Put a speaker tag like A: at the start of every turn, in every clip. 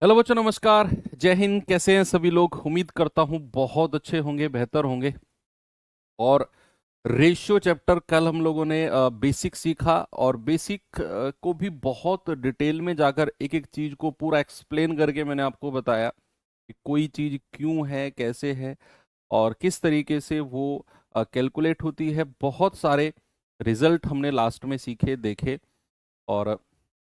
A: Hello बच्चों, नमस्कार। जय हिंद। कैसे हैं सभी लोग? उम्मीद करता हूं बहुत अच्छे होंगे, बेहतर होंगे। और रेशियो चैप्टर कल हम लोगों ने बेसिक सीखा, और बेसिक को भी बहुत डिटेल में जाकर एक एक चीज को पूरा एक्सप्लेन करके मैंने आपको बताया कि कोई चीज क्यों है, कैसे है, और किस तरीके से वो कैलकुलेट होती है। बहुत सारे रिजल्ट हमने लास्ट में सीखे, देखे। और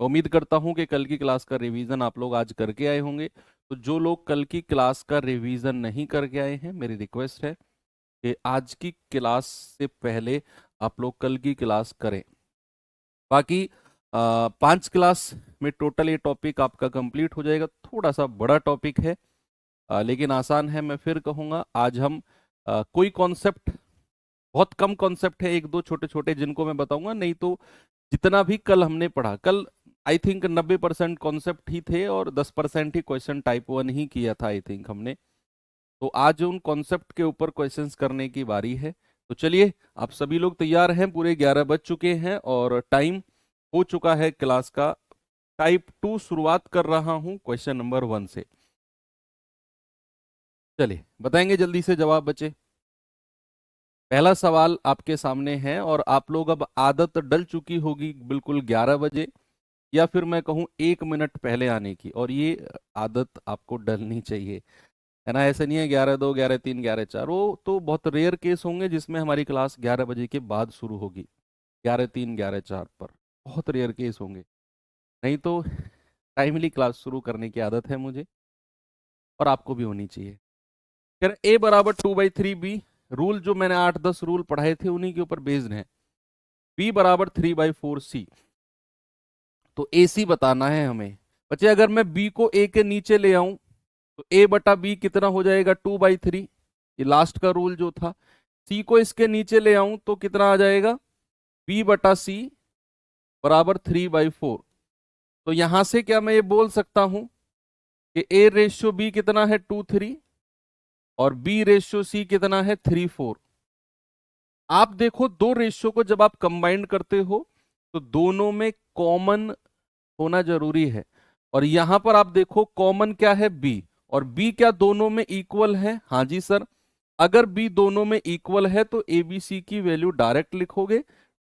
A: उम्मीद करता हूं कि कल की क्लास का रिवीजन आप लोग आज करके आए होंगे। तो जो लोग कल की क्लास का रिवीजन नहीं करके आए हैं, मेरी रिक्वेस्ट है कि आज की क्लास से पहले आप लोग कल की क्लास करें। बाकी 5 क्लास में टोटल ये टॉपिक आपका कंप्लीट हो जाएगा। थोड़ा सा बड़ा टॉपिक है, लेकिन आसान है। मैं फिर कहूँगा, आज हम कोई कॉन्सेप्ट, बहुत कम कॉन्सेप्ट है, एक दो छोटे छोटे जिनको मैं बताऊंगा। नहीं तो जितना भी कल हमने पढ़ा, कल आई थिंक 90% कॉन्सेप्ट ही थे और 10% ही क्वेश्चन टाइप 1 ही किया था आई थिंक हमने। तो आज उन कॉन्सेप्ट के ऊपर क्वेश्चंस करने की बारी है। तो चलिए, आप सभी लोग तैयार हैं? पूरे 11 बज चुके हैं और टाइम हो चुका है क्लास का। टाइप 2 शुरुआत कर रहा हूं क्वेश्चन नंबर 1 से। चलिए, बताएंगे जल्दी से जवाब बचे। पहला सवाल आपके सामने है, और आप लोग अब आदत डल चुकी होगी बिल्कुल 11 बजे, या फिर मैं कहूँ 1 मिनट पहले आने की। और ये आदत आपको डलनी चाहिए, है ना? ऐसा नहीं है 11:02, 11:03, 11:04। वो तो बहुत रेयर केस होंगे जिसमें हमारी क्लास 11 बजे के बाद शुरू होगी, 11:03, 11:04 पर। बहुत रेयर केस होंगे। नहीं तो टाइमली क्लास शुरू करने की आदत है मुझे, और आपको भी होनी चाहिए। कह रहे A = 2/3 B। रूल जो मैंने 8-10 रूल पढ़ाए थे उन्हीं के ऊपर बेस्ड है। B = 3/4 C। तो AC बताना है हमें। बच्चे, अगर मैं B को A के नीचे ले आऊं तो A/B कितना हो जाएगा? 2/3। ये लास्ट का रूल जो था। C को इसके नीचे ले आऊं तो कितना आ जाएगा? B/C = 3/4। तो यहां से क्या मैं ये बोल सकता हूं कि A/B कितना है? 2:3। और B/C कितना है? 3:4। आप देखो, दो रेशियो को जब आप कंबाइंड करते हो तो दोनों में कॉमन होना जरूरी है। और यहां पर आप देखो, कॉमन क्या है? बी। और बी क्या दोनों में इक्वल है? हाँ जी सर। अगर बी दोनों में इक्वल है तो ए बी सी की वैल्यू डायरेक्ट लिखोगे,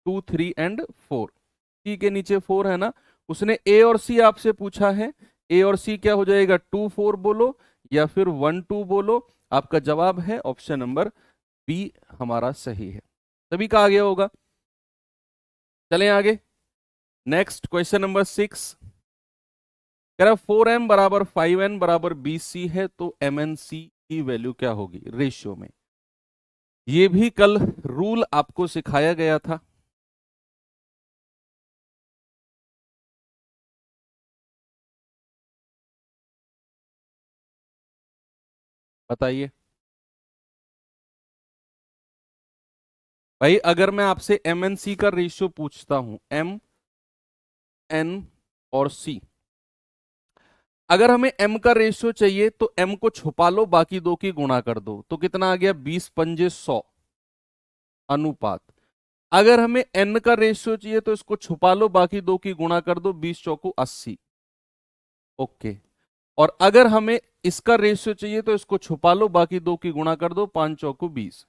A: 2, 3 एंड 4। सी के नीचे 4 है ना। उसने ए और सी आपसे पूछा है। ए और सी क्या हो जाएगा? 2, 4 बोलो या फिर 1, 2 बोलो। आपका जवाब है ऑप्शन नंबर बी, हमारा सही है। सभी का आ गया होगा। चलें आगे। Next question number 6। कह रहा 4m = 5n = 20c है, तो mnc की वैल्यू क्या होगी रेशियो में? ये भी कल रूल आपको सिखाया गया था। बताइए भाई, अगर मैं आपसे mnc का रेशियो पूछता हूं, m, n और c। अगर हमें m का रेशियो चाहिए तो m को छुपा लो, बाकी दो की गुणा कर दो, तो कितना आ गया? 20×5 = 100 अनुपात। अगर हमें n का रेशियो चाहिए तो इसको छुपा लो, बाकी दो की गुणा कर दो, 20×4 = 80। ओके। और अगर हमें इसका रेशियो चाहिए तो इसको छुपा लो, बाकी दो की गुणा कर दो, 5×4 = 20।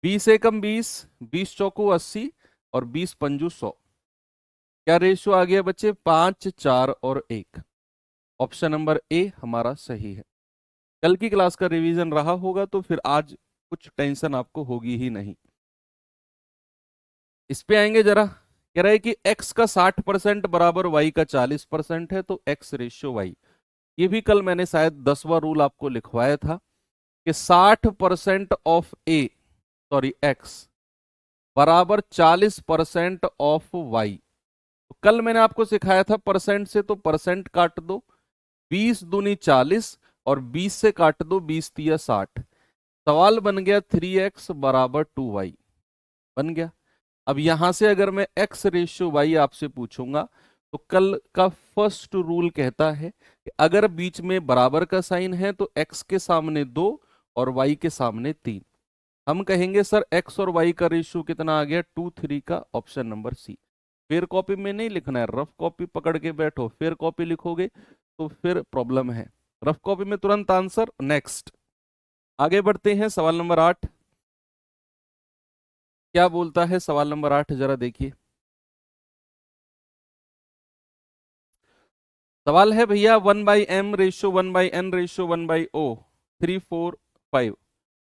A: 20 × 1 = 20, 20×4 = 80, और 20×5 = 100। क्या रेशियो आ गया बच्चे? 5, 4 और 1। ऑप्शन नंबर ए हमारा सही है। कल की क्लास का रिवीजन रहा होगा तो फिर आज कुछ टेंशन आपको होगी ही नहीं। इस पे आएंगे जरा। कह रहा है कि x का 60% बराबर y का 40% है, तो x/y। ये भी कल मैंने शायद 10वां रूल आपको लिखवाया था कि 60% ऑफ ए, सॉरी x, बराबर 40% ऑफ y। तो कल मैंने आपको सिखाया था परसेंट से, तो परसेंट काट दो, 20 दूनी 40, और 20 से काट दो, 20×3 = 60। सवाल बन गया 3x = 2y। बन गया। अब यहां से अगर मैं x/y आपसे पूछूंगा, तो कल का फर्स्ट रूल कहता है कि अगर बीच में बराबर का साइन है तो x के सामने 2 और y के सामने 3। हम कहेंगे सर x और y का रेशियो कितना आ गया? 2, 3 का option number C. Fair copy में नहीं लिखना है, रफ कॉपी पकड़ के बैठो, फेयर कॉपी लिखोगे तो फिर प्रॉब्लम है। रफ कॉपी में तुरंत आंसर। नेक्स्ट आगे बढ़ते हैं, सवाल नंबर 8 क्या बोलता है? सवाल नंबर 8 जरा देखिए। सवाल है भैया 1/m ratio 1/n ratio 1/o 3 4 5।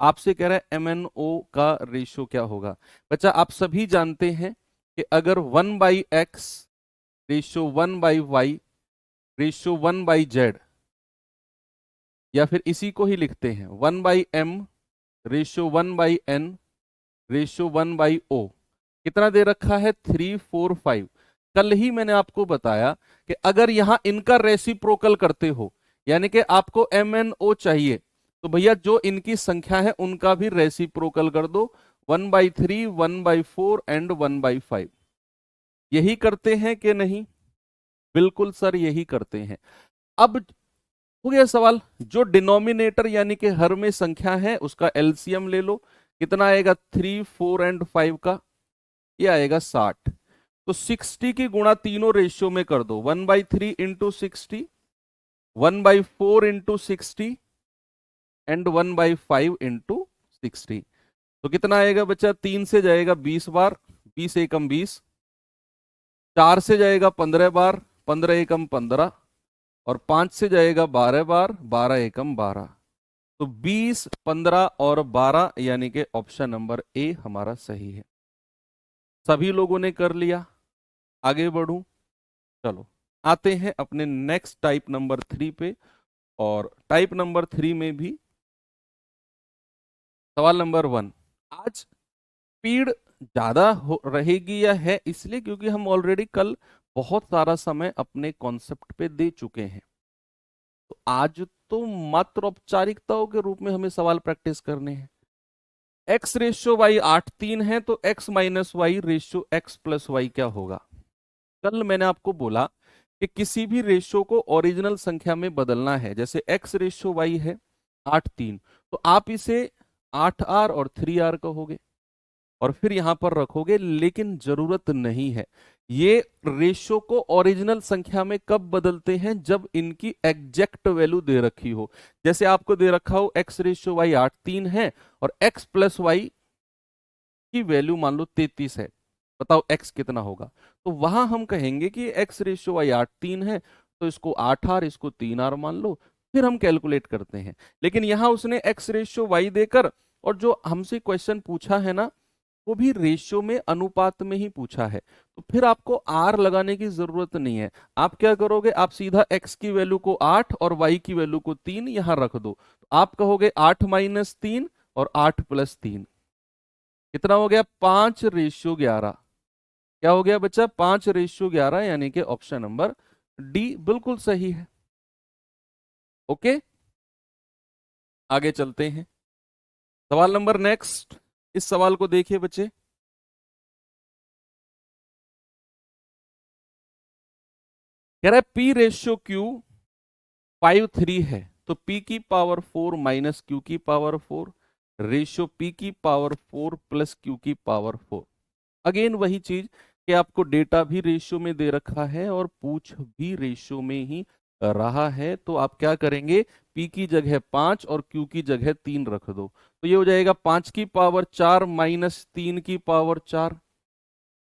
A: आपसे कह रहा है MnO का रेशियो क्या होगा। बच्चा आप सभी जानते हैं कि अगर 1/x ratio 1/y ratio 1/z, या फिर इसी को ही लिखते हैं 1/m ratio 1/n ratio 1/o, कितना दे रखा है? 3 4 5। कल ही मैंने आपको बताया कि अगर यहां इनका रेसिप्रोकल करते हो, यानी कि आपको MnO चाहिए, तो भैया जो इनकी संख्या है उनका भी रेसिप्रोकल कर दो, 1/3 1/4 एंड 1/5। यही करते हैं कि नहीं? बिल्कुल सर यही करते हैं। अब हो गया सवाल, जो डिनोमिनेटर यानी कि हर में संख्या है उसका एलसीएम ले लो। कितना आएगा? 3 4 एंड 5 का, ये आएगा 60। तो 60 की गुणा तीनों रेशियो में कर दो, 1/3 इंटू 60, 1/4 इंटू 60 एंड 1/5 इंटू 60। तो कितना आएगा बच्चा? 3 से जाएगा 20 बार, 20 एकम 20, 4 से जाएगा 15 बार, 15 एकम 15, और 5 से जाएगा 12 बार, 12 एकम 12। तो 20 15 और 12 यानी कि ऑप्शन नंबर ए हमारा सही है। सभी लोगों ने कर लिया। आगे बढ़ूं? चलो आते हैं अपने नेक्स्ट टाइप नंबर 3 पे। और टाइप नंबर 3 में भी सवाल नंबर 1। आज स्पीड ज्यादा हो रहेगी या है, इसलिए क्योंकि हम ऑलरेडी कल बहुत सारा समय अपने कॉन्सेप्ट पे दे चुके हैं। तो आज तो मात्र औपचारिकताओं के रूप में हमें सवाल प्रैक्टिस करने हैं। x रेशियो वाई 8 3 है, तो x minus y ratio x plus y क्या होगा? कल मैंने आपको बोला कि किसी भी रेशियो को ओरिजिनल संख्या में बदलना है। जैसे x रेशियो वाई है 8 3, तो आप इसे 8r और 3r कहोगे और फिर यहां पर रखोगे, लेकिन जरूरत नहीं है। ये रेशियो को ओरिजिनल संख्या में कब बदलते हैं? जब इनकी एग्जैक्ट वैल्यू दे रखी हो। जैसे आपको दे रखा हो x रेशियो वाई 8 3 है और x प्लस वाई की वैल्यू मान लो 33 है, बताओ x कितना होगा? तो वहां हम कहेंगे कि x रेशियो वाई 8 3 है, तो इसको 8r इसको 3r मान लो, फिर हम कैलकुलेट करते हैं। लेकिन यहां उसने x रेशियो वाई देकर, और जो हमसे क्वेश्चन पूछा है ना, वो भी रेशियो में अनुपात में ही पूछा है, तो फिर आपको आर लगाने की जरूरत नहीं है। आप क्या करोगे? आप सीधा x की वैल्यू को 8 और y की वैल्यू को 3 यहां रख दो। तो आप कहोगे 8 माइनस 3 और 8 प्लस 3 कितना हो गया? 5/11। क्या हो गया बच्चा? 5/11, यानी कि ऑप्शन नंबर डी बिल्कुल सही है। ओके आगे चलते हैं, सवाल नंबर नेक्स्ट। इस सवाल को देखिए बच्चे। कह रहा है P रेशियो Q 5 3 है, तो P की पावर 4 माइनस Q की पावर 4 रेशियो P की पावर 4 प्लस Q की पावर 4। अगेन वही चीज कि आपको डेटा भी रेशियो में दे रखा है और पूछ भी रेशियो में ही रहा है, तो आप क्या करेंगे? P की जगह 5 और Q की जगह 3 रख दो। तो ये हो जाएगा 5 की पावर 4 माइनस 3 की पावर 4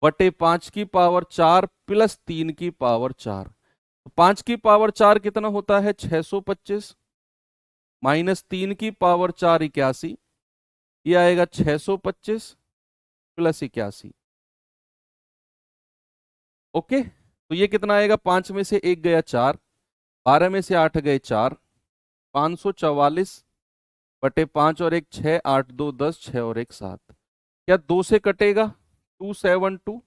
A: बटे 5 की पावर 4 प्लस 3 की पावर 4। तो 5 की पावर 4 कितना होता है? 625 माइनस 3 की पावर 4 81, ये आएगा 625 प्लस 81। ओके, तो ये कितना आएगा? 5 में से 1 गया 4, 12 में से 8 गए 4, 544 बटे 5 और 1 6, 8 2 10, 6 और 1 7। क्या 2 से कटेगा? 272।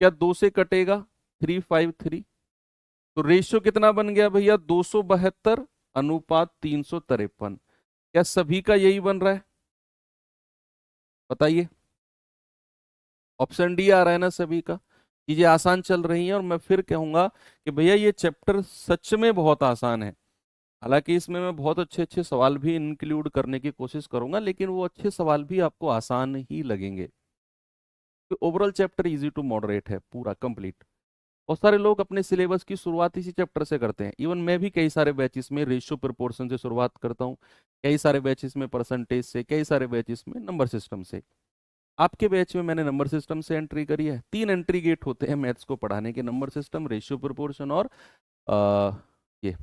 A: क्या 2 से कटेगा? 353। तो रेशियो कितना बन गया भैया? 272 अनुपात 353। क्या सभी का यही बन रहा है? बताइए। ऑप्शन डी आ रहा है ना सभी का? चीजें आसान चल रही हैं, और मैं फिर कहूंगा कि भैया ये चैप्टर सच में बहुत आसान है। हालांकि इसमें मैं बहुत अच्छे अच्छे सवाल भी इंक्लूड करने की कोशिश करूंगा, लेकिन वो अच्छे सवाल भी आपको आसान ही लगेंगे। तो overall chapter easy to moderate है, पूरा कंप्लीट। बहुत सारे लोग अपने सिलेबस की शुरुआत इसी चैप्टर से करते हैं। इवन मैं भी कई सारे बैचेस में रेशियो प्रोपोर्शन से शुरुआत करता हूँ, कई सारे बैचेस में परसेंटेज से, कई सारे बैचेस में नंबर सिस्टम से। आपके बैच में मैंने नंबर सिस्टम से एंट्री करी है। 3 एंट्री गेट होते हैं मैथ्स को पढ़ाने के, नंबर सिस्टम, रेशियो प्रोपोर्शन और ये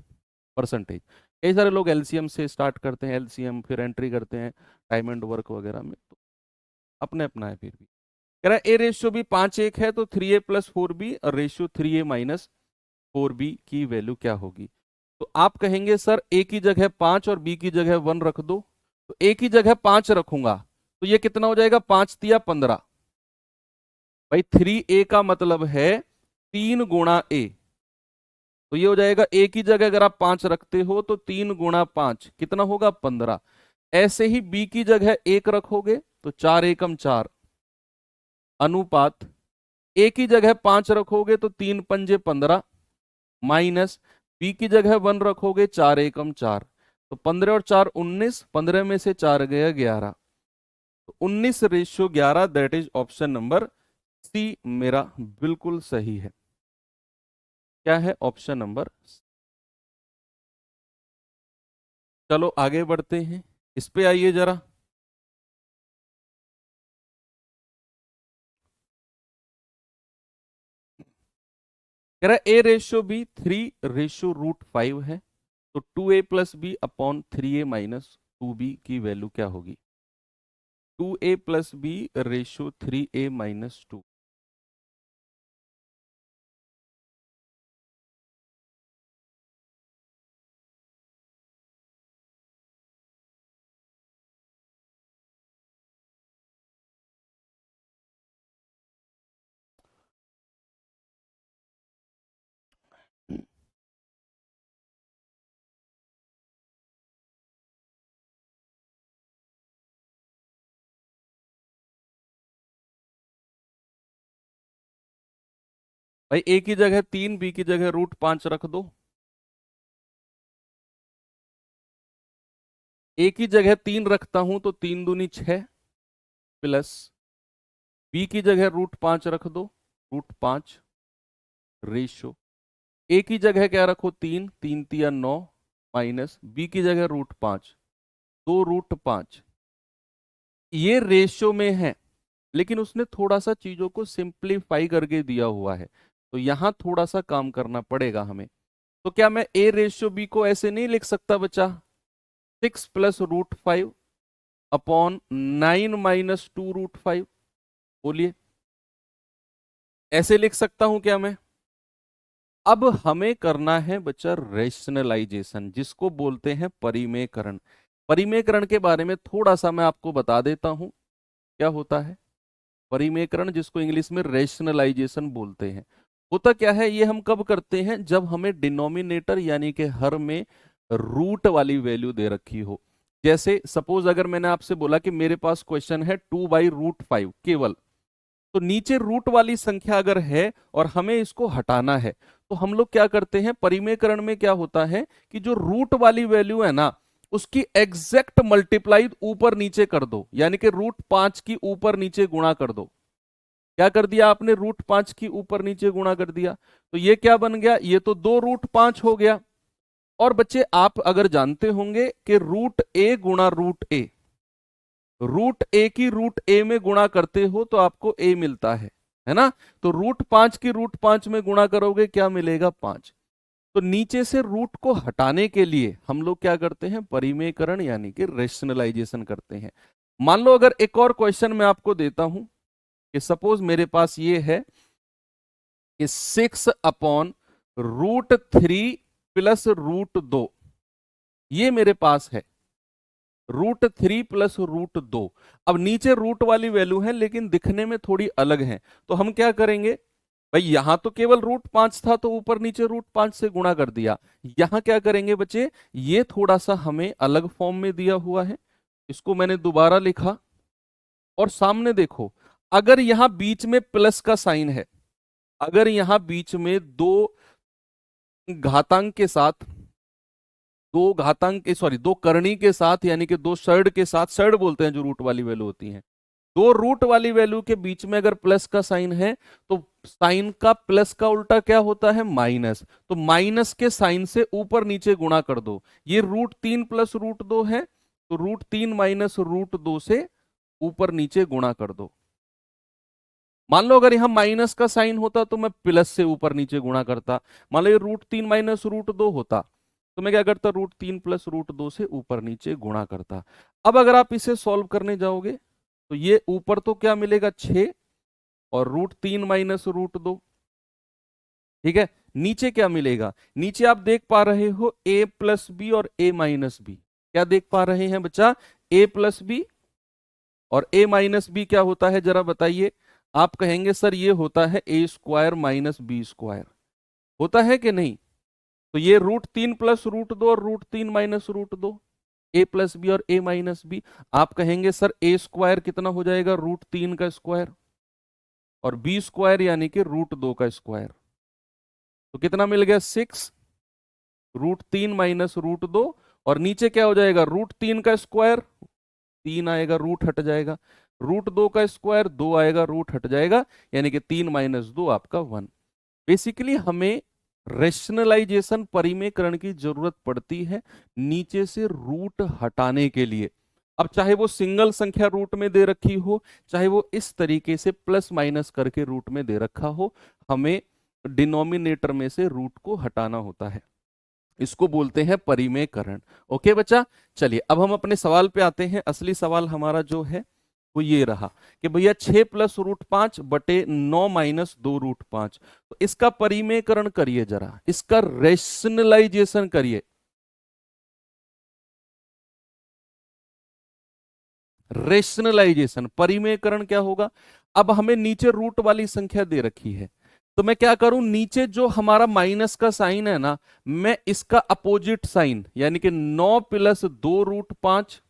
A: परसेंटेज। कई सारे लोग एलसीएम से स्टार्ट करते हैं, एलसीएम फिर एंट्री करते हैं टाइम एंड वर्क वगैरह में, तो अपने अपना है। फिर भी कह रहा है ए रेशियो बी 5:1 है तो 3a + 4b और रेशियो 3a - 4b की वैल्यू क्या होगी। तो आप कहेंगे सर ए की जगह 5 और बी की जगह 1 रख दो। तो ए की जगह 5 रखूंगा तो ये कितना हो जाएगा, 5 तिया 15। भाई 3a का मतलब है 3 गुणा ए, तो ये हो जाएगा ए की जगह अगर आप 5 रखते हो तो 3 गुणा 5 कितना होगा, 15। ऐसे ही बी की जगह 1 रखोगे तो 4 एकम 4 अनुपात, ए की जगह 5 रखोगे तो 3 पंजे 15 माइनस बी की जगह 1 रखोगे 4 एकम 4, तो 15 और 4 19, 15 में से 4 गया 11, तो 19:11, that is option number C मेरा बिल्कुल सही है। क्या है, ऑप्शन नंबर। चलो आगे बढ़ते हैं, इस पे आइए जरा। कह रहा है ए रेशियो बी 3:√5 है तो 2a + b upon 3a - 2b की वैल्यू क्या होगी। 2a + b ratio 3a - 2। भाई ए की जगह 3, बी की जगह √5 रख दो। ए की जगह 3 रखता हूं तो 3 दूनी 6 प्लस बी की जगह √5 रख दो, √5 रेशो। ए की जगह क्या रखो, 3, 3 तिया 9 माइनस बी की जगह √5, 2√5। ये रेशियो में है लेकिन उसने थोड़ा सा चीजों को सिंप्लीफाई करके दिया हुआ है, तो यहां थोड़ा सा काम करना पड़ेगा हमें। तो क्या मैं ए रेशियो बी को ऐसे नहीं लिख सकता बच्चा, 6 + √5 अपॉन 9 - 2√5, बोलिए ऐसे लिख सकता हूं क्या मैं। अब हमें करना है बच्चा रेशनलाइजेशन, जिसको बोलते हैं परिमेयकरण। परिमेयकरण के बारे में थोड़ा सा मैं आपको बता देता हूं क्या होता है परिमेयकरण, जिसको इंग्लिश में रेशनलाइजेशन बोलते हैं। होता क्या है, ये हम कब करते हैं, जब हमें डिनोमिनेटर यानी कि हर में रूट वाली वैल्यू दे रखी हो। जैसे सपोज अगर मैंने आपसे बोला कि मेरे पास क्वेश्चन है 2/√5 केवल, तो नीचे रूट वाली संख्या अगर है और हमें इसको हटाना है, तो हम लोग क्या करते हैं, परिमेयकरण में क्या होता है कि जो रूट वाली वैल्यू है ना, उसकी एग्जैक्ट मल्टीप्लाई ऊपर नीचे कर दो, यानी कि √5 की ऊपर नीचे गुणा कर दो। क्या कर दिया आपने, √5 की ऊपर नीचे गुणा कर दिया, तो ये क्या बन गया, ये तो 2√5 हो गया। और बच्चे आप अगर जानते होंगे कि √a गुणा √a, √a की √a में गुणा करते हो तो आपको a मिलता है ना। तो √5 की √5 में गुणा करोगे क्या मिलेगा, 5। तो नीचे से रूट को हटाने के लिए हम लोग क्या करते हैं, परिमेयकरण यानी कि रेशनलाइजेशन करते हैं। मान लो अगर एक और क्वेश्चन मैं आपको देता हूं कि सपोज मेरे पास ये है कि 6/√3 + √2, ये मेरे पास है √3 + √2। अब नीचे रूट वाली वैल्यू है लेकिन दिखने में थोड़ी अलग है, तो हम क्या करेंगे, भाई यहां तो केवल √5 था तो ऊपर नीचे √5 से गुणा कर दिया। यहां क्या करेंगे बच्चे, ये थोड़ा सा हमें अलग फॉर्म में दिया हुआ है, इसको मैंने दोबारा लिखा। और सामने देखो, अगर यहां बीच में प्लस का साइन है, अगर यहां बीच में दो घातांक के साथ, दो घातांक सॉरी 2 करणी के साथ, यानी कि 2 शर्ड के साथ, शर्ड बोलते हैं जो रूट वाली वैल्यू होती है, दो रूट वाली वैल्यू के बीच में अगर प्लस का साइन है तो साइन का प्लस का उल्टा क्या होता है, माइनस। तो माइनस के साइन से ऊपर नीचे गुणा कर दो। ये √3 प्लस √2 है, तो √3 माइनस √2 से ऊपर नीचे गुणा कर दो। मान लो अगर यहां माइनस का साइन होता तो मैं प्लस से ऊपर नीचे गुणा करता। मान लो ये √3 माइनस √2 होता तो मैं क्या करता, √3 प्लस √2 से ऊपर नीचे गुणा करता। अब अगर आप इसे सॉल्व करने जाओगे तो ये ऊपर तो क्या मिलेगा, 6 और √3 माइनस √2, ठीक है। नीचे क्या मिलेगा, नीचे आप देख पा रहे हो a प्लस बी और a माइनस बी। क्या देख पा रहे हैं बच्चा, a प्लस बी और a माइनस बी क्या होता है जरा बताइए। आप कहेंगे सर ये होता है a² माइनस b², होता है कि नहीं। तो ये √3 प्लस √2 और √3 माइनस √2, a प्लस बी और a माइनस बी। आप कहेंगे सर a² कितना हो जाएगा, √3 का स्क्वायर, और b² यानी कि √2 का स्क्वायर। तो कितना मिल गया, 6 √3 माइनस √2, और नीचे क्या हो जाएगा, √3 का स्क्वायर 3 आएगा, रूट हट जाएगा, √2 का स्क्वायर 2 आएगा, रूट हट जाएगा, यानी कि 3 माइनस 2 आपका 1। बेसिकली हमें रेशनलाइजेशन परिमेयकरण की जरूरत पड़ती है नीचे से रूट हटाने के लिए। अब चाहे वो सिंगल संख्या रूट में दे रखी हो, चाहे वो इस तरीके से प्लस माइनस करके रूट में दे रखा हो, हमें डिनोमिनेटर में से रूट को हटाना होता है। इसको बोलते हैं परिमेयकरण। ओके बच्चा, चलिए अब हम अपने सवाल पे आते हैं। असली सवाल हमारा जो है वो ये रहा कि भैया 6 प्लस √5 बटे 9 माइनस 2 √5, तो इसका परिमेयकरण करिए, जरा इसका रेशनलाइजेशन करिए। रेशनलाइजेशन परिमेयकरण क्या होगा, अब हमें नीचे रूट वाली संख्या दे रखी है, तो मैं क्या करूं, नीचे जो हमारा माइनस का साइन है ना, मैं इसका अपोजिट साइन यानी कि 9 प्लस 2 √5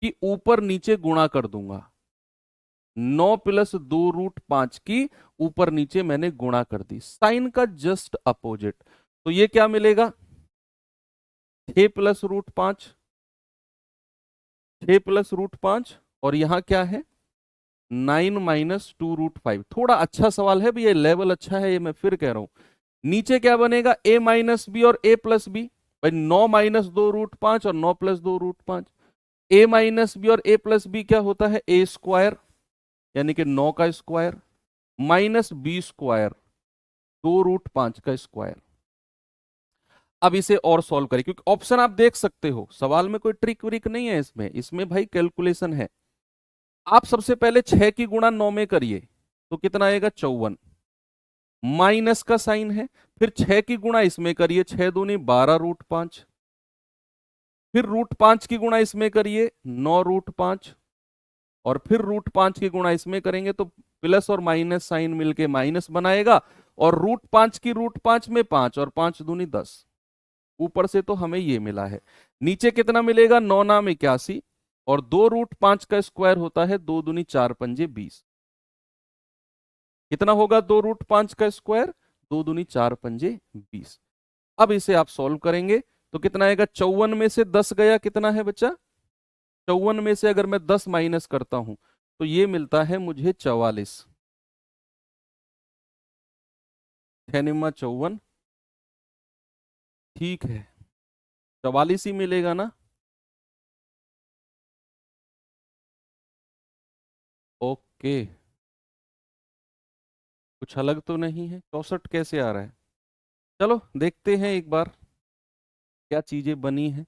A: की ऊपर नीचे गुणा कर दूंगा। 9 प्लस 2 √5 की ऊपर नीचे मैंने गुणा कर दी, साइन का जस्ट अपोजिट। तो ये क्या मिलेगा, 6 प्लस √5, 6 प्लस √5, और यहां क्या है 9 माइनस 2 √5। थोड़ा अच्छा सवाल है भैया, लेवल अच्छा है, ये मैं फिर कह रहा हूं। नीचे क्या बनेगा, a माइनस बी और a प्लस बी। भाई 9 माइनस 2 √5 और 9 प्लस 2 √5। a माइनस बी और a प्लस बी क्या होता है, a² यानी कि 9 का स्क्वायर माइनस b² 2 √5 का स्क्वायर। अब इसे और सॉल्व करें, क्योंकि ऑप्शन आप देख सकते हो, सवाल में कोई ट्रिक व्रिक नहीं है इसमें, इसमें भाई कैलकुलेशन है। आप सबसे पहले 6 की गुणा 9 में करिए तो कितना आएगा, 54, माइनस का साइन है। फिर 6 की गुणा इसमें करिए, 6 दूनी 12 √5। फिर √5 की गुणा इसमें करिए, 9 √5। और फिर √5 की गुणा इसमें करेंगे तो प्लस और माइनस साइन मिलके माइनस बनाएगा, और √5 की √5 में 5 और 5 दूनी 10। ऊपर से तो हमें ये मिला है, नीचे कितना मिलेगा, 9 नाम 81, और 2 √5 का स्क्वायर होता है 2 दूनी 4 पंजे 20। कितना होगा 2 √5 का स्क्वायर, 2 दूनी 4 पंजे 20। अब इसे आप सॉल्व करेंगे तो कितना आएगा, 54 में से 10 गया, कितना है बच्चा, 54 में से अगर मैं 10 माइनस करता हूं तो ये मिलता है मुझे 44। 6×54, ठीक है, 44 ही मिलेगा ना। ओके, कुछ अलग तो नहीं है, 64 कैसे आ रहा है। चलो देखते हैं एक बार क्या चीजें बनी हैं।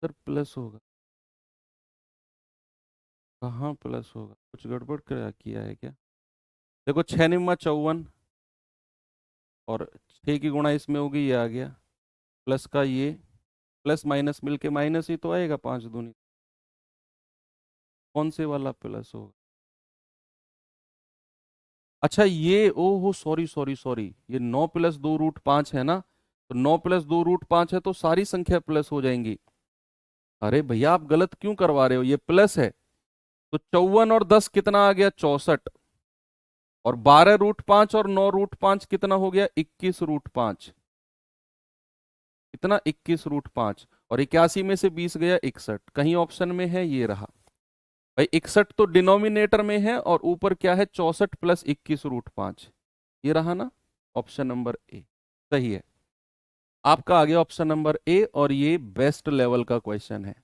A: सर प्लस होगा, कहाँ प्लस होगा, कुछ गड़बड़ किया है क्या। देखो 6×54, और 6 की गुणा इसमें होगी, ये आ गया, प्लस का ये, प्लस माइनस मिलके माइनस ही तो आएगा, 5 दूनी, कौन से वाला प्लस होगा। अच्छा ये, ओहो सॉरी सॉरी सॉरी, ये 9 प्लस 2 √5 है ना, तो 9 प्लस 2 √5 है तो सारी संख्या प्लस हो जाएंगी। अरे भैया आप गलत क्यों करवा रहे हो, ये प्लस है। तो 54 और 10 कितना आ गया, 64, और 12 √5 और 9 √5 कितना हो गया, 21 √5। कितना, 21 √5, और 81 में से 20 गया 61, कहीं ऑप्शन में है, ये रहा। भाई 61 तो डिनोमिनेटर में है और ऊपर क्या है 64 प्लस 21√5, ये रहा ना ऑप्शन नंबर ए सही है। आपका आ गया ऑप्शन नंबर ए और ये बेस्ट लेवल का क्वेश्चन है।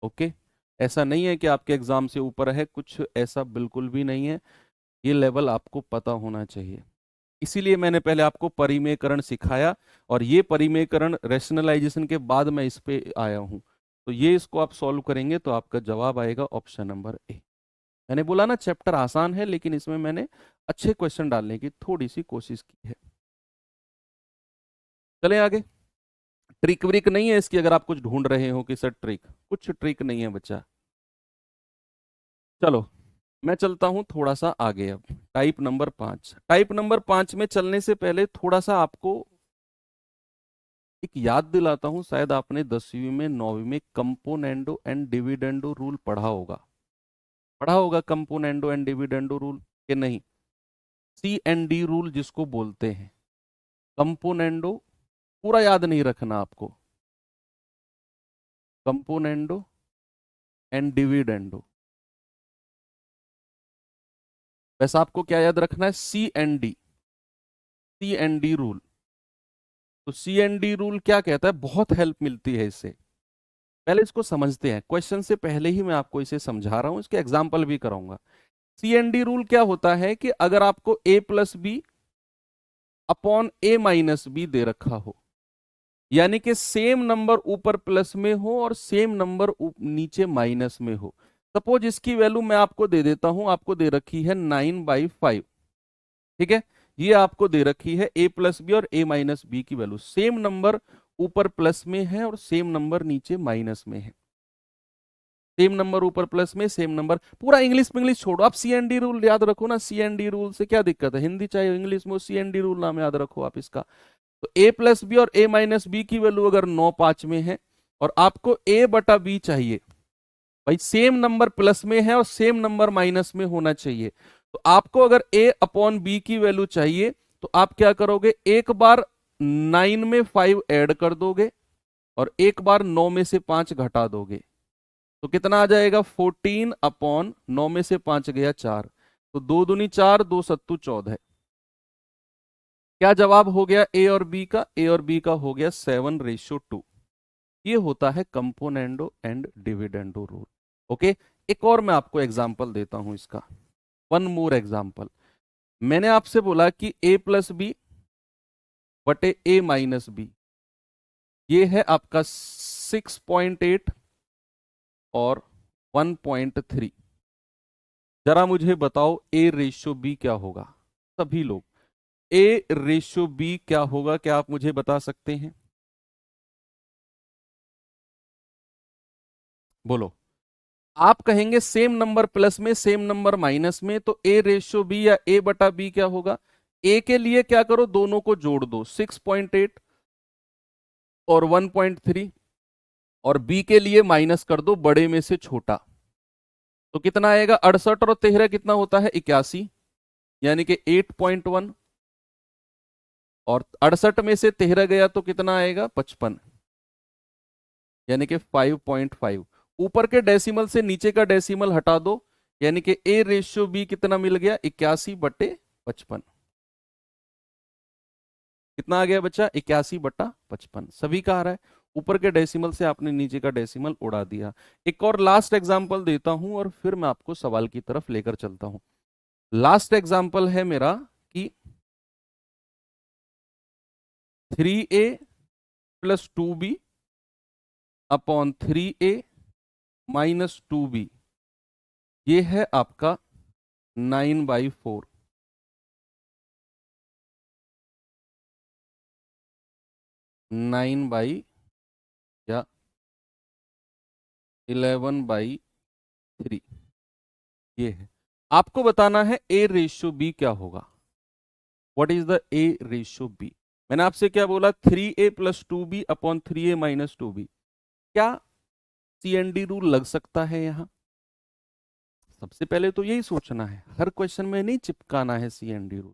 A: ओके, ऐसा नहीं है कि आपके एग्जाम से ऊपर है, कुछ ऐसा बिल्कुल भी नहीं है, ये लेवल आपको पता होना चाहिए। इसीलिए मैंने पहले आपको परिमेयकरण सिखाया और ये परिमेयकरण रैशनलाइजेशन के बाद मैं इस पे आया हूं। तो ये इसको आप सॉल्व करेंगे तो आपका जवाब आएगा ऑप्शन नंबर ए। मैंने बोला ना चैप्टर आसान है, लेकिन इसमें मैंने अच्छे क्वेश्चन डालने की थोड़ी सी कोशिश की है। चलें आगे। ट्रिक व्रिक नहीं है इसकी, अगर आप कुछ ढूंढ रहे हो कि सर ट्रिक, कुछ ट्रिक नहीं है बच्चा। चलो मैं चलता हूं थोड़ा सा आगे। अब टाइप नंबर 5 में चलने से पहले थोड़ा सा आपको एक याद दिलाता हूं। शायद आपने 10वीं में 9वीं में कंपोनेंडो एंड डिविडेंडो रूल पढ़ा होगा कंपोनेंडो एंड डिविडेंडो रूल के नहीं, CND रूल जिसको बोलते हैं। कंपोनेंडो पूरा याद नहीं रखना आपको, कंपोनेंडो एंड डिविडेंडो, वैसे आपको क्या याद रखना है, CND रूल। तो CND रूल क्या कहता है, बहुत हेल्प मिलती है इससे। पहले इसको समझते हैं, क्वेश्चन से पहले ही मैं आपको इसे समझा रहा हूं, इसके एग्जाम्पल भी कराऊंगा। CND रूल क्या होता है कि अगर आपको A+B अपॉन A-B दे रखा हो, यानी कि सेम नंबर ऊपर प्लस में हो और सेम नंबर नीचे माइनस में हो। सपोज इसकी वैल्यू मैं आपको दे देता हूं, आपको दे रखी है 9/5, ठीक है। ये आपको दे रखी है A+B और A-B की वैल्यू, सेम नंबर ऊपर प्लस में है और सेम नंबर नीचे माइनस में है। सेम नंबर ऊपर प्लस में, सेम नंबर, पूरा इंग्लिश में इंग्लिश छोड़ो, आप CND रूल याद रखो ना। CND रूल से क्या दिक्कत है, हिंदी चाहे इंग्लिश में, CND रूल नाम याद रखो आप इसका। तो A+B और A-B की वैल्यू अगर 9/5 में है और आपको A/B चाहिए, भाई सेम नंबर प्लस में है और सेम नंबर माइनस में होना चाहिए। तो आपको अगर A/B की वैल्यू चाहिए तो आप क्या करोगे, एक बार 9 में 5 ऐड कर दोगे और एक बार 9 में से 5 घटा दोगे, तो कितना आ जाएगा, 14/9 में से 5 गया 4, तो 2 दूनी 4, 2 सत्तू 14। क्या जवाब हो गया ए और बी का, ए और बी का हो गया 7:2। ये होता है componendo and dividendo rule. Okay, एक और मैं आपको एग्जांपल देता हूं इसका, वन मोर एग्जांपल। मैंने आपसे बोला कि A+B बटे A-B, ये है आपका 6.8 और 1.3। जरा मुझे बताओ A/B क्या होगा, सभी लोग, A/B क्या होगा, क्या आप मुझे बता सकते हैं, बोलो। आप कहेंगे सेम नंबर प्लस में सेम नंबर माइनस में, तो A/B या A/B क्या होगा। A के लिए क्या करो, दोनों को जोड़ दो, 6.8 और 1.3, और B के लिए माइनस कर दो बड़े में से छोटा, तो कितना आएगा, 68 और 13 कितना होता है, 81, यानी कि 8.1, और 68 में से 13 गया तो कितना आएगा, 55, यानी कि 5.5। ऊपर के डेसिमल से नीचे का डेसिमल हटा दो, यानी कि A/B कितना मिल गया, 81/55। कितना आ गया बच्चा, 81/55, सभी का आ रहा है। ऊपर के डेसिमल से आपने नीचे का डेसिमल उड़ा दिया। एक और लास्ट एग्जांपल देता हूं और फिर मैं आपको सवाल की तरफ लेकर चलता हूं। लास्ट एग्जांपल है मेरा कि 3A + 2B upon 3A - 2B, ये है आपका 9/4। 9 या 11/3, ये है। आपको बताना है A/B क्या होगा, व्हाट इज द A/B। मैंने आपसे क्या बोला, 3A + 2B upon 3A - 2B। क्या CND रूल लग सकता है यहां, सबसे पहले तो यही सोचना है, हर क्वेश्चन में नहीं चिपकाना है CND रूल।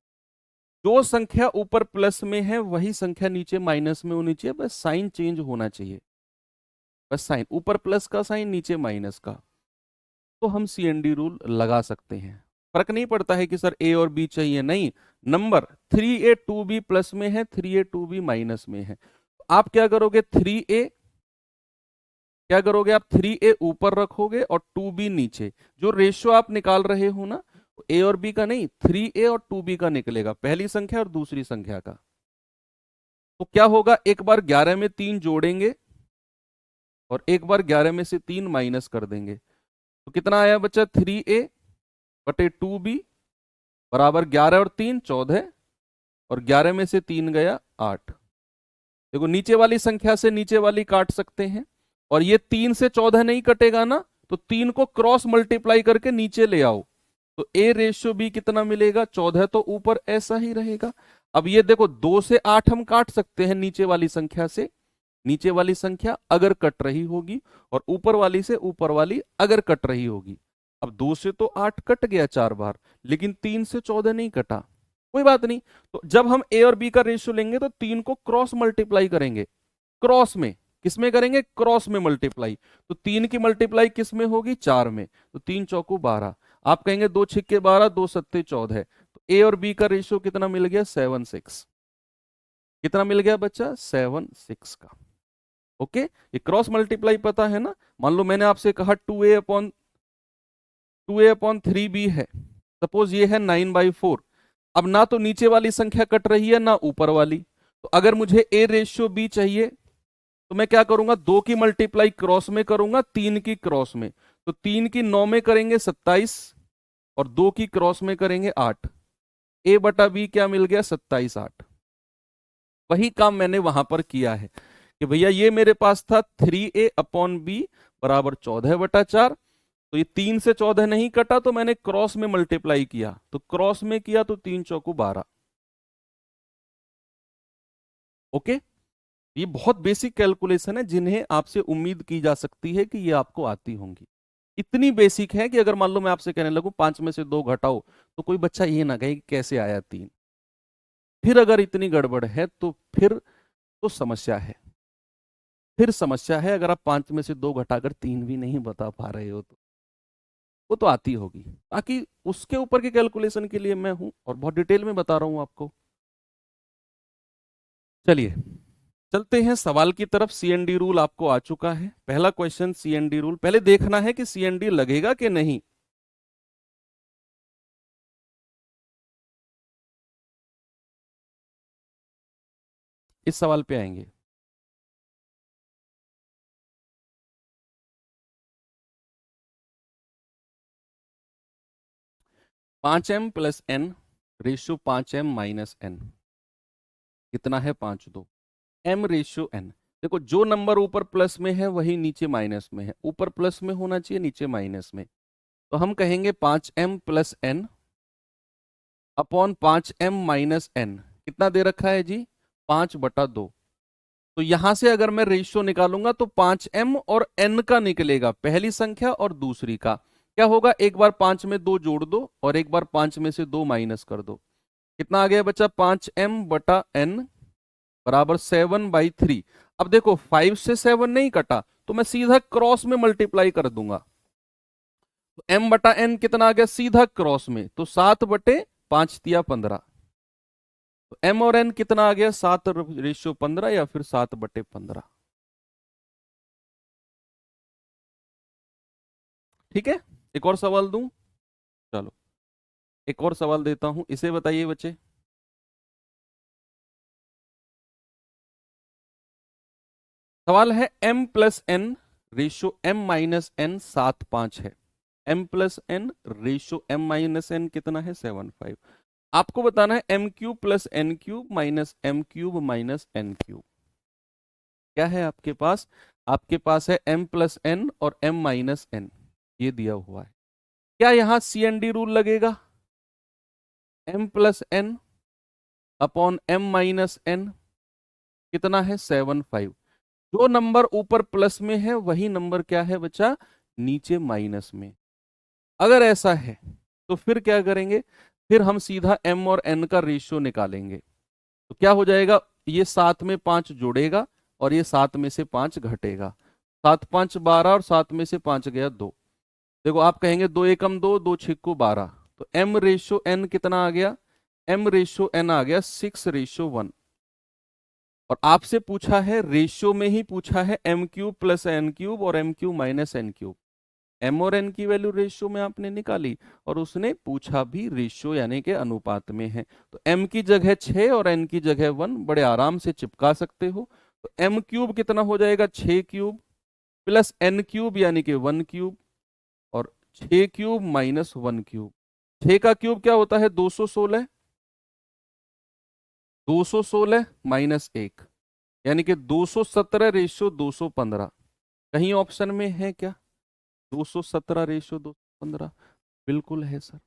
A: जो संख्या ऊपर प्लस में है वही संख्या नीचे माइनस में होनी चाहिए, बस साइन चेंज होना चाहिए, बस साइन, ऊपर प्लस का साइन नीचे माइनस का। तो हम CND रूल लगा सकते हैं। फर्क नहीं पड़ता है कि सर A और B चाहिए, नहीं, नंबर 3A 2B प्लस में है, 3A 2B माइनस में है। आप क्या करोगे, 3A क्या करोगे, आप 3A ऊपर रखोगे और 2B नीचे। जो रेशियो आप निकाल रहे हो ना, A और B का नहीं, 3A और 2B का निकलेगा, पहली संख्या और दूसरी संख्या का। तो क्या होगा, एक बार 11 में 3 जोड़ेंगे और एक बार 11 में से 3 माइनस कर देंगे। तो कितना आया बच्चा, 3A बटे 2B बराबर 11 और 3 14, और 11 में से 3 गया 8। देखो नीचे वाली संख्या से नीचे वाली काट सकते हैं, और ये 3 से 14 नहीं कटेगा ना, तो 3 को क्रॉस मल्टीप्लाई करके नीचे ले आओ, तो A रेशियो B कितना मिलेगा, 14, तो ऊपर ऐसा ही रहेगा। अब ये देखो 2 से 8 हम काट सकते हैं नीचे वाली संख्या से, नीचे वाली संख्या अगर कट रही होगी, और ऊपर वाली से ऊपर वाली अगर कट रही होगी। अब 2 से तो 8 कट गया 4 बार, लेकिन 3 से 14 नहीं कटा, कोई बात नहीं। तो जब हम A और B का रेशियो लेंगे तो 3 को क्रॉस मल्टीप्लाई करेंगे, क्रॉस में, किसमें करेंगे, क्रॉस में मल्टीप्लाई। तो 3 की मल्टीप्लाई किस में होगी, 4 में, तो 3 चौकू 12। आप कहेंगे 2 छिक्के 12, 2 सत्ते 14, तो A और B का रेशियो कितना मिल गया, 7:6। कितना मिल गया बच्चा, 7:6 का। ओके, ये क्रॉस मल्टीप्लाई पता है ना। मान लो मैंने आपसे कहा 2A अपॉन 3B है, सपोज ये है 9/4। अब ना तो नीचे वाली संख्या कट रही है ना ऊपर वाली, तो अगर मुझे A रेशियो B चाहिए तो मैं क्या करूंगा, 2 की मल्टीप्लाई क्रॉस में करूंगा, 3 की क्रॉस में, तो 3 की 9 में करेंगे 27, और 2 की क्रॉस में करेंगे 8। A बटा B क्या मिल गया, 27 8। वही काम मैंने वहां पर किया है कि भैया ये मेरे पास था 3A/B बराबर 14/4। तो ये 3 से 14 नहीं कटा, तो मैंने क्रॉस में मल्टीप्लाई किया, तो क्रॉस में किया तो 3 चौकू 12। ओके, ये बहुत बेसिक कैलकुलेशन है जिन्हें आपसे उम्मीद की जा सकती है कि ये आपको आती होंगी। इतनी बेसिक है कि अगर मान लो मैं आपसे कहने लगूं 5 में से 2 घटाओ, तो कोई बच्चा ये ना कहे कि कैसे आया 3। फिर अगर इतनी गड़बड़ है तो फिर तो समस्या है, फिर समस्या है। अगर आप 5 में से 2 घटाकर 3 भी नहीं बता पा रहे हो तो वो तो आती होगी। बाकी उसके ऊपर के कैलकुलेशन के लिए मैं हूं और बहुत डिटेल में बता रहा हूं आपको। चलिए चलते हैं सवाल की तरफ। CND रूल आपको आ चुका है। पहला क्वेश्चन CND रूल, पहले देखना है कि CND लगेगा कि नहीं। इस सवाल पे आएंगे। 5m plus n ratio 5m minus n कितना है, 5/2। m रेशियो n, देखो जो नंबर ऊपर प्लस में है वही नीचे माइनस में है, ऊपर प्लस में होना चाहिए नीचे माइनस में। तो हम कहेंगे 5m plus n upon 5m minus n, कितना दे रखा है जी, 5/2। तो यहां से अगर मैं रेशियो निकालूंगा तो 5m और n का निकलेगा, पहली संख्या और दूसरी का। क्या होगा, एक बार 5 में 2 जोड़ दो और एक बार 5 में से 2 माइनस कर दो। कितना आ गया बच्चा, 5m/n बराबर 7/3। अब देखो 5 से 7 नहीं कटा, तो मैं सीधा क्रॉस में मल्टीप्लाई कर दूंगा। तो m/n कितना आ गया, सीधा क्रॉस में, तो 7/5 × 15। तो m और n कितना आ गया, 7/15 या फिर 7/15। ठीक है, एक और सवाल दूं, चलो एक और सवाल देता हूं, इसे बताइए बच्चे। सवाल है m plus n ratio m minus n 7/5 है। m plus n ratio m minus n कितना है, 7/5। आपको बताना है m³ plus n³ minus m³ minus n³। क्या है आपके पास, आपके पास है m प्लस n और m माइनस n, ये दिया हुआ है। क्या यहां CND रूल लगेगा, m plus n upon m minus n कितना है, 7/5। जो नंबर ऊपर प्लस में है वही नंबर क्या है बच्चा, नीचे माइनस में। अगर ऐसा है तो फिर क्या करेंगे, फिर हम सीधा m और n का रेशियो निकालेंगे। तो क्या हो जाएगा, ये 7 में 5 जोड़ेगा और ये 7 में से 5 घटेगा। 7×5 = 12 और 7 में से 5 गया 2। देखो आप कहेंगे 2 एकम 2, 2 छिक्कू 12, तो m रेशो n कितना आ गया, m रेशो n आ गया 6:1। और आपसे पूछा है रेशियो में ही पूछा है m cube plus n cube और m cube minus n cube. m और n की वैल्यू रेशियो में आपने निकाली और उसने पूछा भी रेशियो यानी कि अनुपात में है। तो m की जगह 6 और n की जगह 1 बड़े आराम से चिपका सकते हो। तो m क्यूब कितना हो जाएगा, 6 क्यूब प्लस n क्यूब यानी कि 1 क्यूब और 6 क्यूब माइनस 1 क्यूब। 6 का क्यूब क्या होता है, 216, 216 माइनस 1 यानी कि 217 रेशियो 215। कहीं ऑप्शन में है क्या 217 रेशियो 215? बिल्कुल है सर।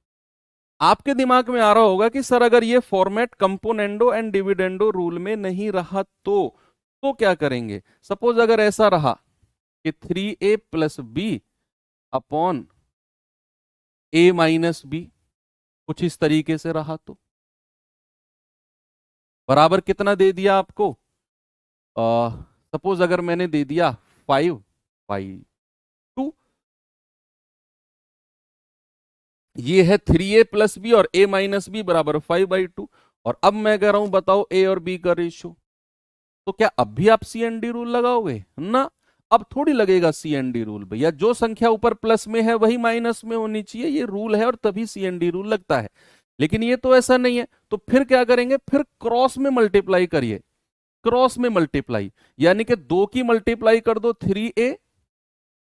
A: आपके दिमाग में आ रहा होगा कि सर अगर ये format componendo and dividendo rule में नहीं रहा तो क्या करेंगे। सपोज अगर ऐसा रहा कि 3a plus b upon a minus b, कुछ इस तरीके से रहा तो बराबर कितना दे दिया आपको, सपोज अगर मैंने दे दिया 5/2, ये है 3a प्लस बी और a माइनस बी बराबर 5/2। और अब मैं कह रहा हूं बताओ a और b का रेशियो। तो क्या अब भी आप सी एन डी रूल लगाओगे ना, अब थोड़ी लगेगा सी एन डी रूल भैया, जो संख्या ऊपर प्लस में है वही माइनस में होनी चाहिए, ये रूल है और तभी सी एन डी रूल लगता है। लेकिन ये तो ऐसा नहीं है, तो फिर क्या करेंगे, फिर क्रॉस में मल्टीप्लाई करिए, क्रॉस में मल्टीप्लाई यानी कि 2 की मल्टीप्लाई कर दो 3a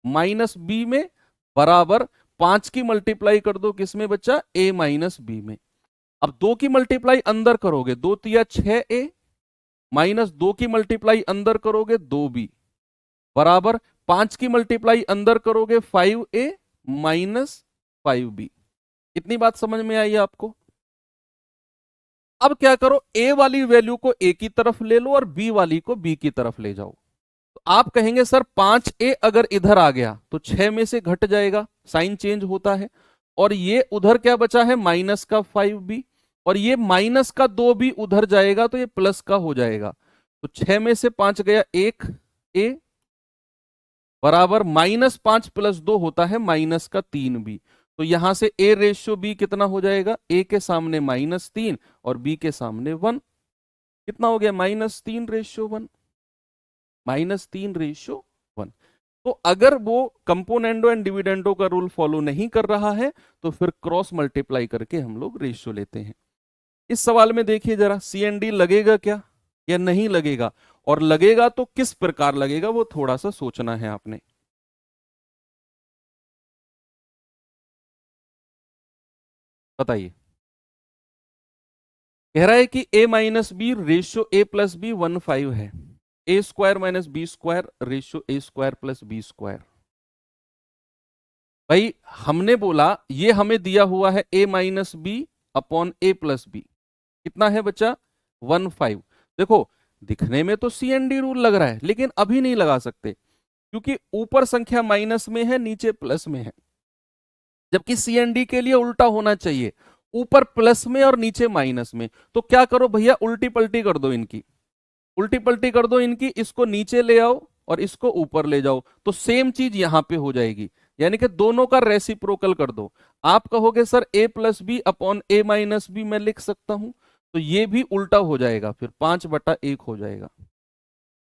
A: माइनस बी में बराबर 5 की मल्टीप्लाई कर दो किसमें बच्चा, a माइनस बी में। अब 2 की मल्टीप्लाई अंदर करोगे 2 तिया 6a माइनस 2 की मल्टीप्लाई अंदर करोगे 2b बराबर 5 की मल्टीप्लाई अंदर करोगे 5a माइनस 5b। इतनी बात समझ में आई आपको। अब क्या करो, a वाली वैल्यू को a की तरफ ले लो और b वाली को b की तरफ ले जाओ। तो आप कहेंगे सर 5a अगर इधर आ गया तो 6 में से घट जाएगा, साइन चेंज होता है, और ये उधर क्या बचा है माइनस का 5b, और ये माइनस का 2 भी उधर जाएगा तो ये प्लस का हो जाएगा। तो 6 में से 5 गया 1 a बराबर -5 + 2 होता है -3b। तो यहां से a रेशियो b कितना हो जाएगा, a के सामने -3 और b के सामने 1, कितना हो गया -3 रेशियो 1, -3 रेशियो 1। तो अगर वो कंपोनेंडो एंड डिविडेंडो का रूल फॉलो नहीं कर रहा है तो फिर क्रॉस मल्टीप्लाई करके हम लोग रेशियो लेते हैं। इस सवाल में देखिए जरा, सी एन डी लगेगा क्या या नहीं लगेगा, और लगेगा तो किस प्रकार लगेगा वो थोड़ा सा सोचना है आपने। बताइए। कह रहा है कि a minus b ratio a plus b 1/5 है, a square minus b square ratio a square plus b square. भाई हमने बोला ये हमें दिया हुआ है a minus b upon a plus b, कितना है बच्चा 1/5। देखो दिखने में तो सी एन डी रूल लग रहा है लेकिन अभी नहीं लगा सकते क्योंकि ऊपर संख्या माइनस में है नीचे प्लस में है, जबकि सी एन डी के लिए उल्टा होना चाहिए, ऊपर प्लस में और नीचे माइनस में। तो क्या करो भैया, उल्टी पलटी कर दो इनकी, उल्टी पलटी कर दो इनकी, इसको नीचे ले आओ और इसको ऊपर ले जाओ तो सेम चीज यहां पे हो जाएगी, यानी कि दोनों का रेसिप्रोकल कर दो। आप कहोगे sir a plus b upon a minus b मैं लिख सकता हूं, तो ये भी उल्टा हो जाएगा, फिर 5/1 हो जाएगा।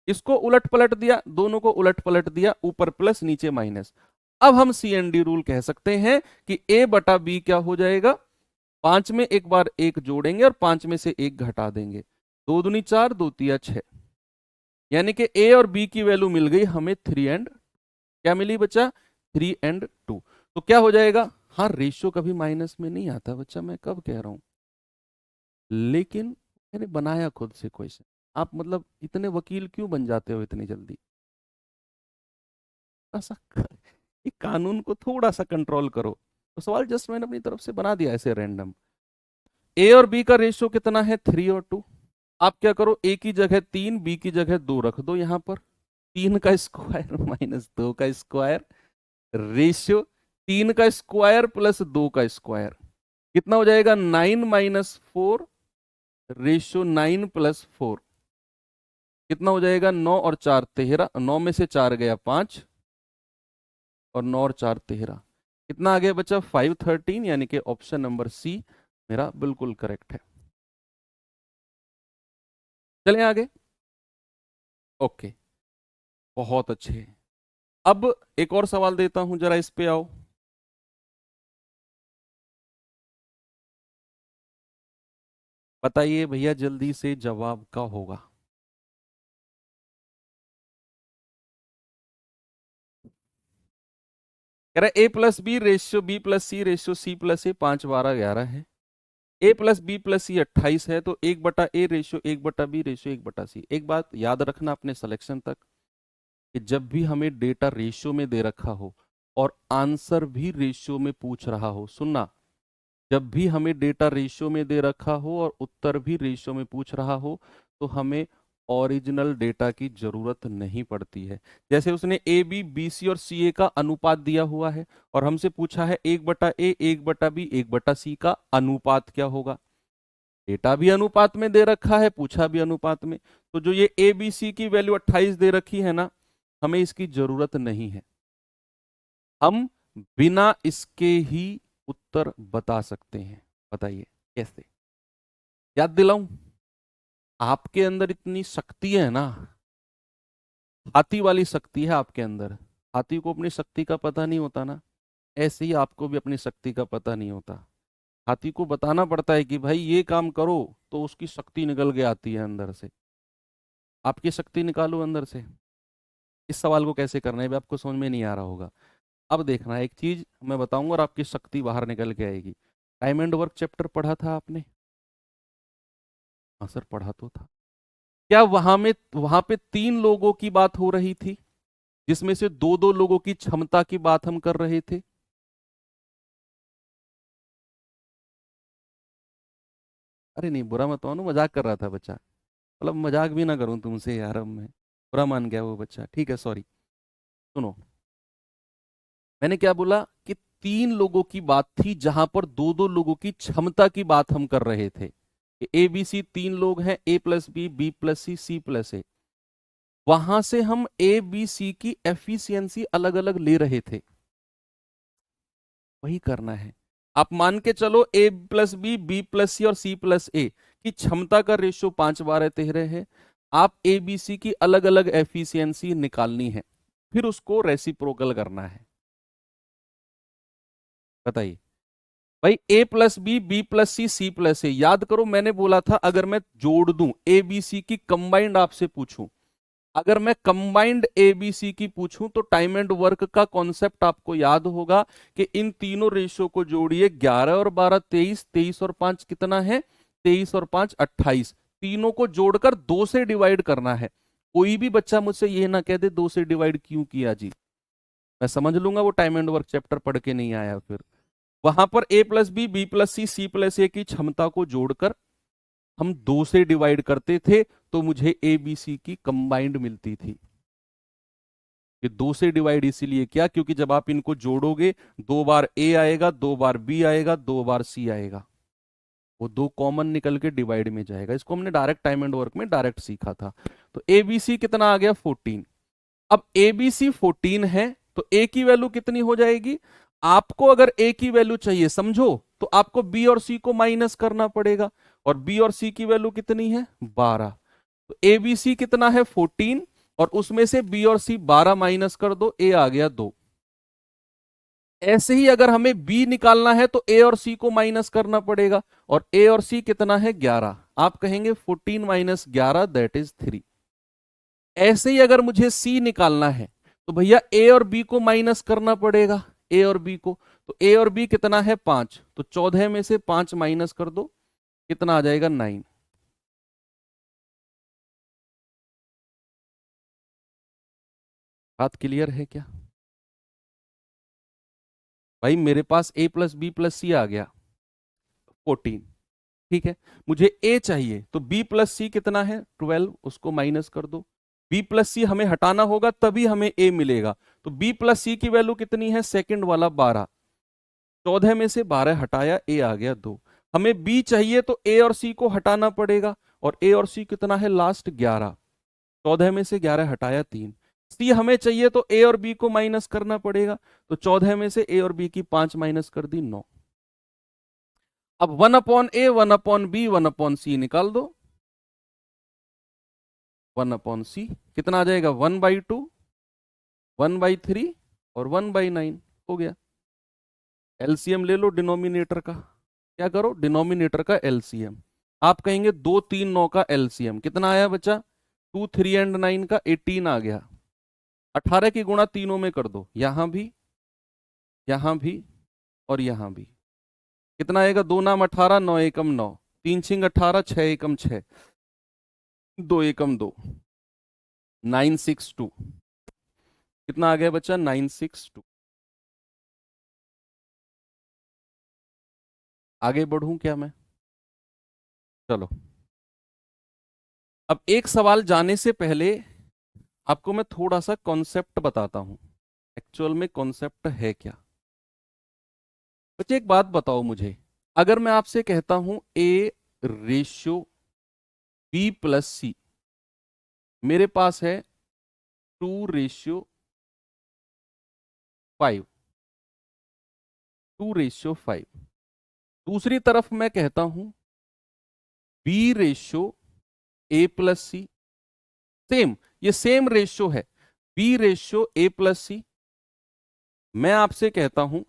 A: इसको उलट पलट दिया, दोनों को उलट पलट दिया, ऊपर प्लस नीचे माइनस। अब हम सी एन डी रूल कह सकते हैं कि a बटा बी क्या हो जाएगा, 5 में एक बार 1 जोड़ेंगे और 5 में से 1 घटा देंगे, 2 दूनी 4 2 तिया 6, यानी कि a और b की वैल्यू मिल गई हमें 3 एंड क्या मिली बच्चा 3 एंड 2। तो क्या हो जाएगा, हाँ रेशियो कभी माइनस में नहीं आता बच्चा, मैं कब कह रहा हूं, लेकिन मैंने बनाया खुद से क्वेश्चन। आप मतलब इतने वकील क्यों बन जाते हो इतनी जल्दी, ऐसा ये कानून को थोड़ा सा कंट्रोल करो। तो सवाल जस्ट मैंने अपनी तरफ से बना दिया ऐसे रैंडम। ए और बी का रेशियो कितना है 3 और 2। आप क्या करो, ए की जगह 3 बी की जगह 2 रख दो, यहां पर 3 का स्क्वायर माइनस 2 का स्क्वायर रेशियो 3 का स्क्वायर प्लस 2 का स्क्वायर, कितना हो जाएगा 9 - 4 रेशियो 9 + 4, कितना हो जाएगा 9 और 4 13, 9 में से 4 गया 5 और 9 और 4 13। कितना आ गया बच्चा 513, यानी कि ऑप्शन नंबर सी मेरा बिल्कुल करेक्ट है। चलें आगे। ओके, बहुत अच्छे। अब एक और सवाल देता हूं, जरा इस पे आओ। बताइए भैया, जल्दी से जवाब का होगा। कह रहा A plus B ratio B plus C ratio C plus A 5 12 11 है। A plus B plus C 28 है, तो 1/a ratio 1/b ratio 1/c। एक बात याद रखना अपने सिलेक्शन तक, कि जब भी हमें डेटा रेशियो में दे रखा हो और आंसर भी रेशियो में पूछ रहा हो, सुनना, जब भी हमें डेटा रेशियो में दे रखा हो और उत्तर भी रेशियो में पूछ रहा हो, तो हमें ओरिजिनल डेटा की जरूरत नहीं पड़ती है। जैसे उसने ए बी बी सी और सी ए का अनुपात दिया हुआ है और हमसे पूछा है 1/a 1/b 1/c का अनुपात क्या होगा। डेटा भी अनुपात में दे रखा है, पूछा भी अनुपात में, तो जो ये ए बी सी की वैल्यू 28 दे रखी है ना, हमें इसकी जरूरत नहीं है। हम बिना इसके ही उत्तर बता सकते हैं। बताइए कैसे? याद दिलाऊं, आपके अंदर इतनी शक्ति है ना, हाथी वाली शक्ति है आपके अंदर। हाथी को अपनी शक्ति का पता नहीं होता ना, ऐसे ही आपको भी अपनी शक्ति का पता नहीं होता। हाथी को बताना पड़ता है कि भाई ये काम करो, तो उसकी शक्ति निकल के आती है अंदर से। आपकी शक्ति निकालो अंदर से। इस सवाल को कैसे करना है भी आपको समझ में नहीं आ रहा होगा। अब देखना, एक चीज मैं बताऊंगा और आपकी शक्ति बाहर निकल के आएगी। टाइम एंड वर्क चैप्टर पढ़ा था आपने? हाँ सर, पढ़ा तो था। क्या वहां पे 3 लोगों की बात हो रही थी, जिसमें से दो दो लोगों की क्षमता की बात हम कर रहे थे? अरे नहीं, बुरा मत मानो, मजाक कर रहा था बच्चा। मतलब मजाक भी ना करूं तुमसे यार, अब मैं बुरा मान गया वो बच्चा, ठीक है सॉरी। सुनो, मैंने क्या बोला कि 3 लोगों की बात थी जहां पर दो दो लोगों की क्षमता की बात हम कर रहे थे। कि ए बी सी 3 लोग हैं, ए प्लस बी बी प्लस सी सी प्लस ए। वहां से हम ए बी सी की एफिशिएंसी अलग अलग ले रहे थे, वही करना है। आप मान के चलो ए प्लस बी बी प्लस सी और सी प्लस ए की क्षमता का रेशियो 5 12 13 है। आप ए बी सी की अलग अलग एफिशिएंसी निकालनी है, फिर उसको रेसिप्रोकल करना है। बताइए भाई, ए प्लस बी बी प्लस सी सी प्लस ए, याद करो मैंने बोला था अगर मैं जोड़ दूं ए बी सी की कंबाइंड आपसे पूछूं, अगर मैं कंबाइंड एबीसी की पूछूं, तो टाइम एंड वर्क का कॉन्सेप्ट आपको याद होगा कि इन तीनों रेशियो को जोड़िए, 11 और 12 23, 23 और 5 कितना है, 23 और 5 28। तीनों को जोड़कर 2 से डिवाइड करना है। कोई भी बच्चा मुझसे ये ना कह दे 2 से डिवाइड क्यों किया जी, मैं समझ लूंगा वो टाइम एंड वर्क चैप्टर पढ़ के नहीं आया। फिर वहां पर ए प्लस बी बी प्लस सी सी प्लस ए की क्षमता को जोड़कर हम 2 से डिवाइड करते थे, तो मुझे ए बी सी की कंबाइंड मिलती थी। कि 2 से डिवाइड इसीलिए किया क्योंकि जब आप इनको जोड़ोगे, 2 बार ए आएगा, 2 बार बी आएगा, 2 बार सी आएगा, वो 2 कॉमन निकल के डिवाइड में जाएगा। इसको हमने डायरेक्ट टाइम एंड वर्क में डायरेक्ट सीखा था। तो ए बी सी कितना आ गया 14। अब ए बी सी 14 है, तो ए की वैल्यू कितनी हो जाएगी? आपको अगर ए की वैल्यू चाहिए समझो, तो आपको बी और सी को माइनस करना पड़ेगा, और बी और सी की वैल्यू कितनी है 12। तो ए बी सी कितना है 14, और उसमें से बी और सी 12 माइनस कर दो, ए आ गया 2। ऐसे ही अगर हमें बी निकालना है तो ए और सी को माइनस करना पड़ेगा, और ए और सी कितना है 11। आप कहेंगे 14 माइनस 11 दैट इज 3। ऐसे ही अगर मुझे सी निकालना है, तो भैया ए और बी को माइनस करना पड़ेगा, ए और बी को। तो ए और बी कितना है 5, तो 14 में से 5 माइनस कर दो, कितना आ जाएगा 9। बात क्लियर है क्या? भाई मेरे पास ए प्लस बी प्लस सी आ गया 14, ठीक है। मुझे ए चाहिए, तो बी प्लस सी कितना है 12, उसको माइनस कर दो। बी प्लस सी हमें हटाना होगा तभी हमें ए मिलेगा। तो बी प्लस सी की वैल्यू कितनी है सेकंड वाला 12, 14 में से 12 हटाया, ए आ गया 2। हमें बी चाहिए तो ए और सी को हटाना पड़ेगा, और ए और सी कितना है लास्ट 11, 14 में से 11 हटाया 3। सी हमें चाहिए तो ए और बी को माइनस करना पड़ेगा, तो 14 में से ए और बी की 5 माइनस कर दी 9। अब 1/a 1/b 1/c निकाल दो। 1/c कितना आ जाएगा, 1/2 1/3 और 1/9 हो गया। एलसीएम ले लो डिनोमिनेटर का, क्या करो डिनोमिनेटर का एलसीएम। आप कहेंगे 2 3 9 का एलसीएम कितना आया बच्चा, 2 3 एंड 9 का 18 आ गया। 18 की गुणा तीनों में कर दो, यहां भी और यहां भी। कितना आएगा, 2 नाम 18 9 एकम 9 3 छिंग 18 6 एकम 6 2 एकम 2 962। कितना आ गया बच्चा, 962। आगे बढ़ूं क्या मैं, चलो। अब एक सवाल जाने से पहले आपको मैं थोड़ा सा कॉन्सेप्ट बताता हूं, एक्चुअल में कॉन्सेप्ट है क्या। बच्चे एक बात बताओ मुझे, अगर मैं आपसे कहता हूं ए रेशियो बी प्लस सी, मेरे पास है 2:5, 2:5। दूसरी तरफ मैं कहता हूं B ratio A plus C, same, ये सेम रेशियो है, बी रेशियो ए प्लस सी। मैं आपसे कहता हूं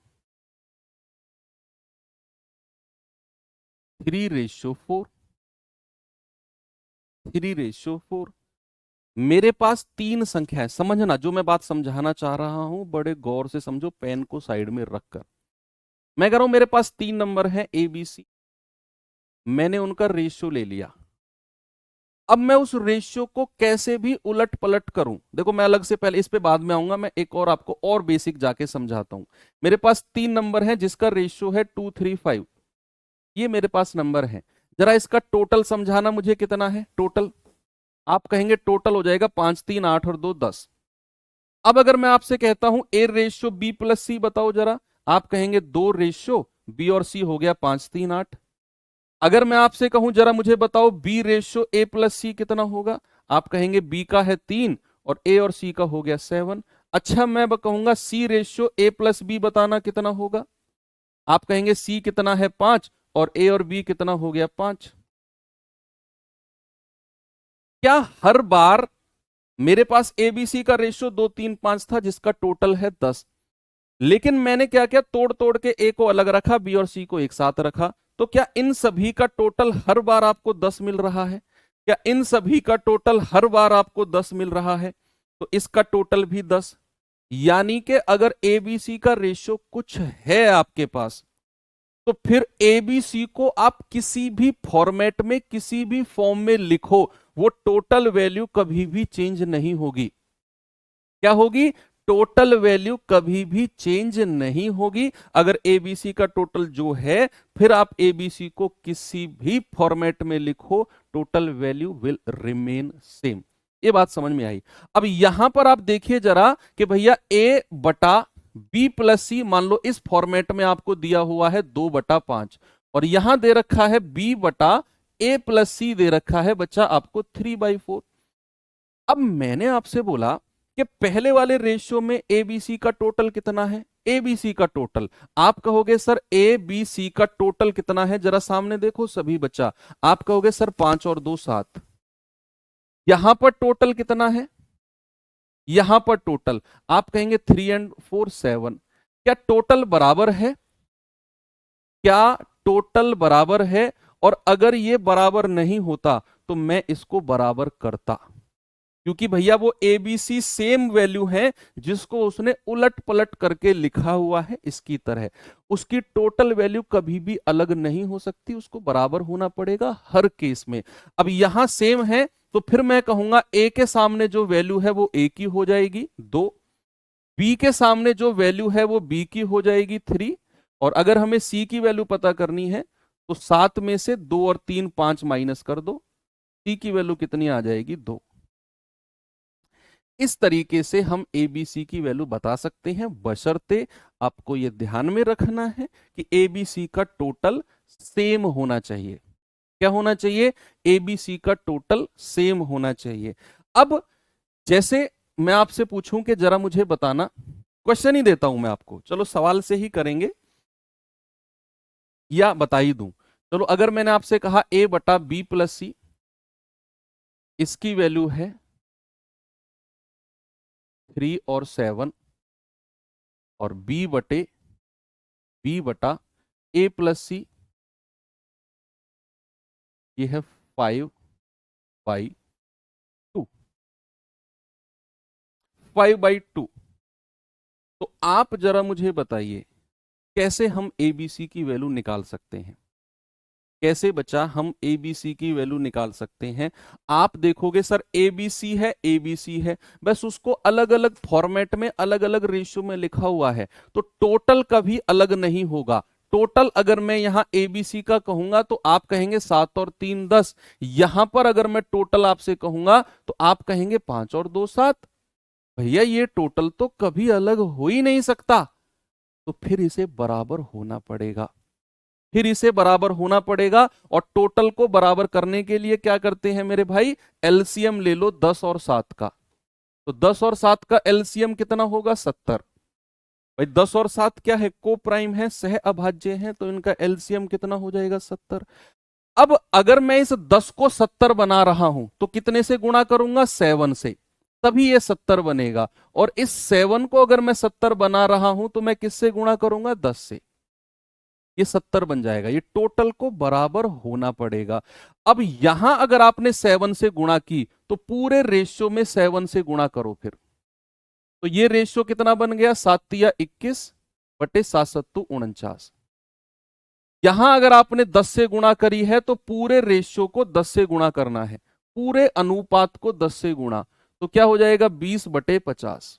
A: 3:4, 3:4। मेरे पास 3 संख्या है, समझना जो मैं बात समझाना चाह रहा हूं बड़े गौर से समझो, पेन को साइड में रखकर। मैं कह रहा हूं मेरे पास 3 नंबर है ए बी सी, मैंने उनका रेशियो ले लिया। अब मैं उस रेशियो को कैसे भी उलट पलट करूं, देखो मैं अलग से, पहले इस पे बाद में आऊंगा, मैं एक और आपको और बेसिक जाके समझाता हूं। मेरे पास 3 नंबर है जिसका रेशियो है 2 3 5, ये मेरे पास नंबर है। जरा इसका टोटल समझाना मुझे, कितना है टोटल। आप कहेंगे टोटल हो जाएगा 5 3 8 और 2 10। अब अगर मैं आपसे कहता हूं ए रेशियो बी प्लस सी बताओ जरा, आप कहेंगे 2 रेशियो बी और सी हो गया 5 3 8। अगर मैं आपसे कहूं जरा मुझे बताओ बी रेशियो ए प्लस सी कितना होगा, आप कहेंगे बी का है 3 और ए और सी का हो गया 7। अच्छा मैं कहूंगा सी रेशियो ए प्लस बी बताना कितना होगा, आप कहेंगे सी कितना है 5 और ए और बी कितना हो गया 5। क्या हर बार मेरे पास एबीसी का रेशियो 2 3 5 था जिसका टोटल है 10, लेकिन मैंने क्या किया, तोड़ तोड़ के ए को अलग रखा, बी और सी को एक साथ रखा, तो क्या इन सभी का टोटल हर बार आपको 10 मिल रहा है, क्या इन सभी का टोटल हर बार आपको 10 मिल रहा है, तो इसका टोटल भी 10। यानी कि अगर एबीसी का रेशियो कुछ है आपके पास, तो फिर एबीसी को आप किसी भी फॉर्मेट में किसी भी फॉर्म में लिखो, वो टोटल वैल्यू कभी भी चेंज नहीं होगी। क्या होगी, टोटल वैल्यू कभी भी चेंज नहीं होगी। अगर एबीसी का टोटल जो है, फिर आप एबीसी को किसी भी फॉर्मेट में लिखो, total value will remain same. ये बात समझ में आई। अब यहां पर आप देखिए जरा कि भैया ए बटा बी प्लस सी, मान लो इस फॉर्मेट में आपको दिया हुआ है 2/5, और यहां दे रखा है बी बटा ए प्लस सी, दे रखा है बच्चा आपको 3/4। अब मैंने आपसे बोला कि पहले वाले रेशियो में एबीसी का टोटल कितना है, एबीसी का टोटल, आप कहोगे सर ए बी सी का टोटल कितना है, जरा सामने देखो सभी बच्चा, आप कहोगे सर 5 और 2 7। यहां पर टोटल कितना है, यहां पर टोटल आप कहेंगे 3 और 4 7। क्या टोटल बराबर है, क्या टोटल बराबर है, और अगर ये बराबर नहीं होता तो मैं इसको बराबर करता, क्योंकि भैया वो एबीसी सेम वैल्यू है जिसको उसने उलट पलट करके लिखा हुआ है इसकी तरह, उसकी टोटल वैल्यू कभी भी अलग नहीं हो सकती, उसको बराबर होना पड़ेगा हर केस में। अब यहां सेम है तो फिर मैं कहूंगा ए के सामने जो वैल्यू है वो ए की हो जाएगी 2, बी के सामने जो वैल्यू है वो बी की हो जाएगी 3, और अगर हमें सी की वैल्यू पता करनी है तो 7 में से 2 और 3 5 माइनस कर दो, सी की वैल्यू कितनी आ जाएगी 2। इस तरीके से हम एबीसी की वैल्यू बता सकते हैं, बशर्ते आपको यह ध्यान में रखना है कि एबीसी का टोटल सेम होना चाहिए। क्या होना चाहिए, एबीसी का टोटल सेम होना चाहिए। अब जैसे मैं आपसे पूछूं कि जरा मुझे बताना, क्वेश्चन ही देता हूं मैं आपको, चलो सवाल से ही करेंगे या बता ही दूं। चलो अगर मैंने आपसे कहा a बटा बी प्लस सी, इसकी वैल्यू है 3 और 7, और b बटा a प्लस सी, ये है 5/2, 5/2। तो आप जरा मुझे बताइए कैसे हम एबीसी की वैल्यू निकाल सकते हैं, कैसे बच्चा हम एबीसी की वैल्यू निकाल सकते हैं। आप देखोगे सर एबीसी है, बस उसको अलग अलग फॉर्मेट में अलग अलग रेशियो में लिखा हुआ है, तो टोटल कभी अलग नहीं होगा। टोटल अगर मैं यहां एबीसी का कहूंगा तो आप कहेंगे 7 और 3 10, यहां पर अगर मैं टोटल आपसे कहूंगा तो आप कहेंगे 5 और 2 7। भैया ये टोटल तो कभी अलग हो ही नहीं सकता, तो फिर इसे बराबर होना पड़ेगा, फिर इसे बराबर होना पड़ेगा। और टोटल को बराबर करने के लिए क्या करते हैं मेरे भाई, एलसीएम ले लो 10 और 7 का। तो 10 और 7 का एलसीएम कितना होगा, 70। भाई 10 और 7 क्या है, को प्राइम है, सह अभाज्य है, तो इनका एलसीएम कितना हो जाएगा, 70। अब अगर मैं इस 10 को 70 बना रहा हूं तो कितने से गुणा करूंगा, 7 से, तभी ये 70 बनेगा। और इस 7 को अगर मैं 70 बना रहा हूं तो मैं किससे गुणा करूंगा, 10 से, ये 70 बन जाएगा। ये टोटल को बराबर होना पड़ेगा। अब यहां अगर आपने 7 से गुणा की तो पूरे रेशियो में 7 से गुणा करो फिर, तो ये रेशियो कितना बन गया, 7 × 21 बटे 7 7 49। यहां अगर आपने 10 से गुणा करी है तो पूरे रेशियो को 10 से गुणा करना है, पूरे अनुपात को 10 से गुणा, तो क्या हो जाएगा, 20 बटे 50।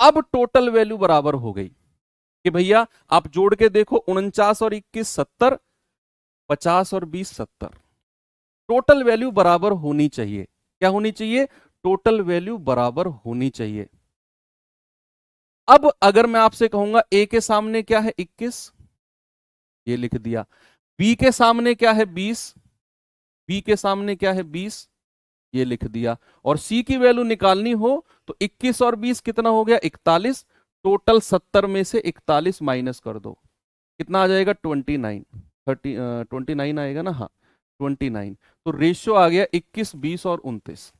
A: अब टोटल वैल्यू बराबर हो गई कि भैया आप जोड़ के देखो, 49 और 21 70, 50 और 20 70। टोटल वैल्यू बराबर होनी चाहिए, क्या होनी चाहिए, टोटल वैल्यू बराबर होनी चाहिए। अब अगर मैं आपसे कहूंगा ए के सामने क्या है, 21, ये लिख दिया। बी के सामने क्या है, 20, बी के सामने क्या है, 20, ये लिख दिया। और सी की वैल्यू निकालनी हो तो 21 और 20 कितना हो गया, 41। टोटल 70 में से 41 माइनस कर दो, कितना आ जाएगा, 29, 29 आएगा ना, हाँ 29। तो रेशियो आ गया 21 20 और 29।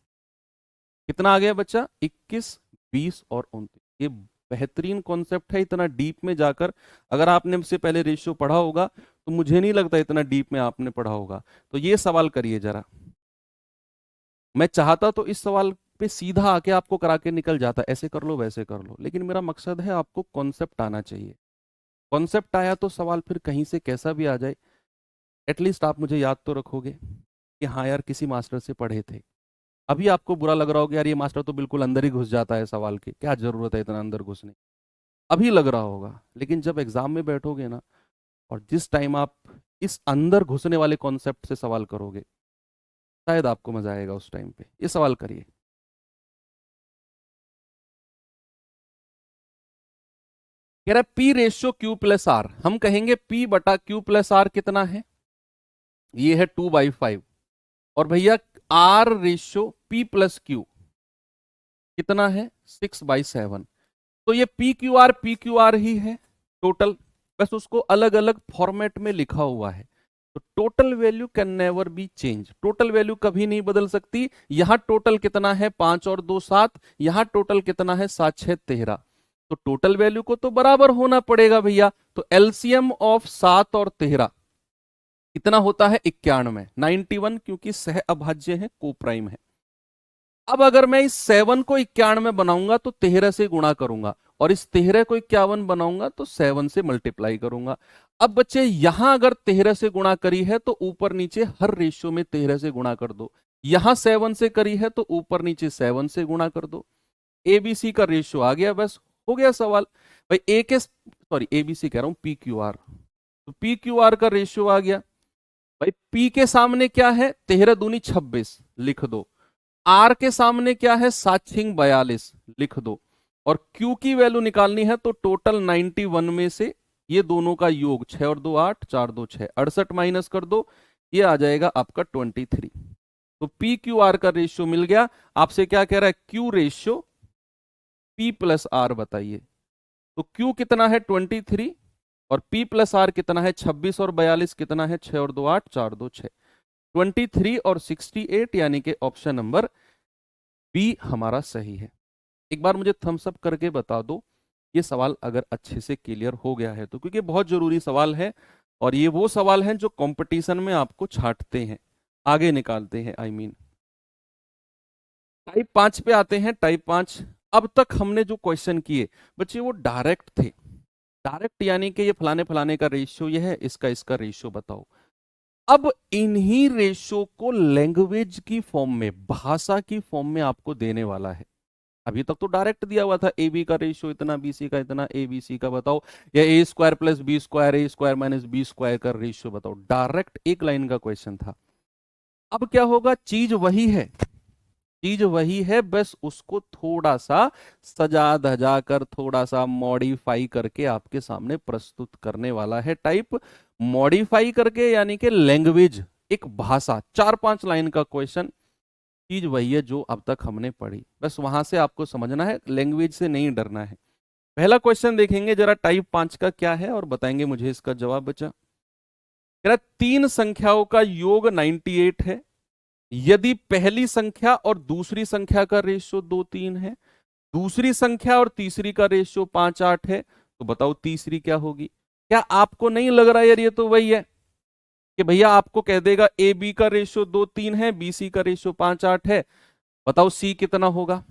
A: कितना आ गया बच्चा, 21 20 और 29। ये बेहतरीन कॉन्सेप्ट है, इतना डीप में जाकर अगर आपने इससे पहले रेशियो पढ़ा होगा तो मुझे नहीं लगता इतना डीप में आपने पढ़ा होगा। तो ये सवाल करिए जरा, मैं चाहता तो इस सवाल पे सीधा आके आपको करा के निकल जाता, ऐसे कर लो वैसे कर लो, लेकिन मेरा मकसद है आपको कॉन्सेप्ट आना चाहिए। कॉन्सेप्ट आया तो सवाल फिर कहीं से कैसा भी आ जाए, एटलीस्ट आप मुझे याद तो रखोगे कि हाँ यार किसी मास्टर से पढ़े थे। अभी आपको बुरा लग रहा होगा, यार ये मास्टर तो बिल्कुल अंदर ही घुस जाता है सवाल के, क्या जरूरत है इतना अंदर घुसने, अभी लग रहा होगा। लेकिन जब एग्जाम में बैठोगे ना, और जिस टाइम आप इस अंदर घुसने वाले कॉन्सेप्ट से सवाल करोगे, शायद आपको मजा आएगा उस टाइम पे। ये सवाल करिए, कह रहा है p ratio q plus r, हम कहेंगे पी बटा क्यू प्लस आर कितना है, ये है 2/5। और भैया r ratio p plus q कितना है, 6/7। तो ये पी क्यू आर ही है टोटल, बस उसको अलग अलग फॉर्मेट में लिखा हुआ है। तो total value can never be change, total value कभी नहीं बदल सकती। यहां टोटल कितना है, 5 और 2 7, यहां टोटल कितना है, 7 6 13। तो टोटल वैल्यू को तो बराबर होना पड़ेगा भैया। तो एलसीएम ऑफ 7 और 13 कितना होता है, 91, 91, क्योंकि सह अभाज्य है, को प्राइम है। अब अगर मैं इस 7 को 91 बनाऊंगा तो 13 से गुणा करूंगा, और इस 13 को 51 बनाऊंगा तो 7 से मल्टीप्लाई करूंगा। अब बच्चे यहां अगर 13 से गुणा करी है तो ऊपर नीचे हर रेशियो में 13 से गुणा कर दो। यहां 7 से करी है तो ऊपर नीचे 7 से गुणा कर दो। एबीसी का रेशियो आ गया, बस हो गया सवाल। भाई ए के, सॉरी एबीसी कह रहा हूं, पी क्यू आर, तो पी क्यू आर का रेशियो आ गया। भाई पी के सामने क्या है, 13 दूनी 26, लिख दो। आर के सामने क्या है, 7 6 42, लिख दो। और क्यू की वैल्यू निकालनी है तो टोटल 91 में से ये दोनों का योग, 6 और 2 8, 4 2 6, 68 माइनस कर दो, ये आ जाएगा आपका 23। तो पी क्यू आर का रेशियो मिल गया। आपसे क्या कह रहा है, q ratio p plus r बताइए। तो क्यू कितना है 23 और पी प्लस आर कितना है 26 और 42 कितना है 6 और 2 8 4 2 6, 23 और 68 यानी कि ऑप्शन नंबर बी हमारा सही है। एक बार मुझे थम्स अप करके बता दो ये सवाल अगर अच्छे से क्लियर हो गया है तो, क्योंकि बहुत जरूरी सवाल है और ये वो सवाल हैं जो कंपटीशन में आपको छांटते हैं, आगे निकालते हैं। आई मीन टाइप 5 पे आते हैं। टाइप 5 अब तक हमने जो क्वेश्चन किए बच्चे वो डायरेक्ट थे। डायरेक्ट यानी कि ये फलाने फलाने का रेशियो ये है, इसका इसका रेशियो बताओ। अब इन्हीं रेशियो को लैंग्वेज की फॉर्म में, भाषा की फॉर्म में आपको देने वाला है। अभी तक तो डायरेक्ट दिया हुआ था, ए बी का रेशियो इतना, बी सी का इतना, ए बी सी का बताओ, या ए स्क्वायर प्लस बी स्क्वायर, ए स्क्वायर माइनस बी स्क्वायर का रेशियो बताओ। डायरेक्ट एक लाइन का क्वेश्चन था। अब क्या होगा, चीज वही है, चीज वही है, बस उसको थोड़ा सा सजा धजा कर, थोड़ा सा मॉडिफाई करके आपके सामने प्रस्तुत करने वाला है। टाइप मॉडिफाई करके यानी कि लैंग्वेज, एक भाषा, 4-5 लाइन का क्वेश्चन। चीज वही है जो अब तक हमने पढ़ी, बस वहां से आपको समझना है, लैंग्वेज से नहीं डरना है। पहला क्वेश्चन देखेंगे जरा, टाइप 5 का क्या है और बताएंगे मुझे इसका जवाब। बचा कह रहा तीन संख्याओं का योग 98 है यदि पहली संख्या और दूसरी संख्या का रेशियो 2-3 है, दूसरी संख्या और तीसरी का रेशियो 5-8 है, तो बताओ तीसरी क्या होगी। क्या आपको नहीं लग रहा यार ये तो वही है कि भैया आपको कह देगा ए बी का रेशियो 2-3 है, बी सी का रेशियो 5-8 है, बताओ सी कितना होगा,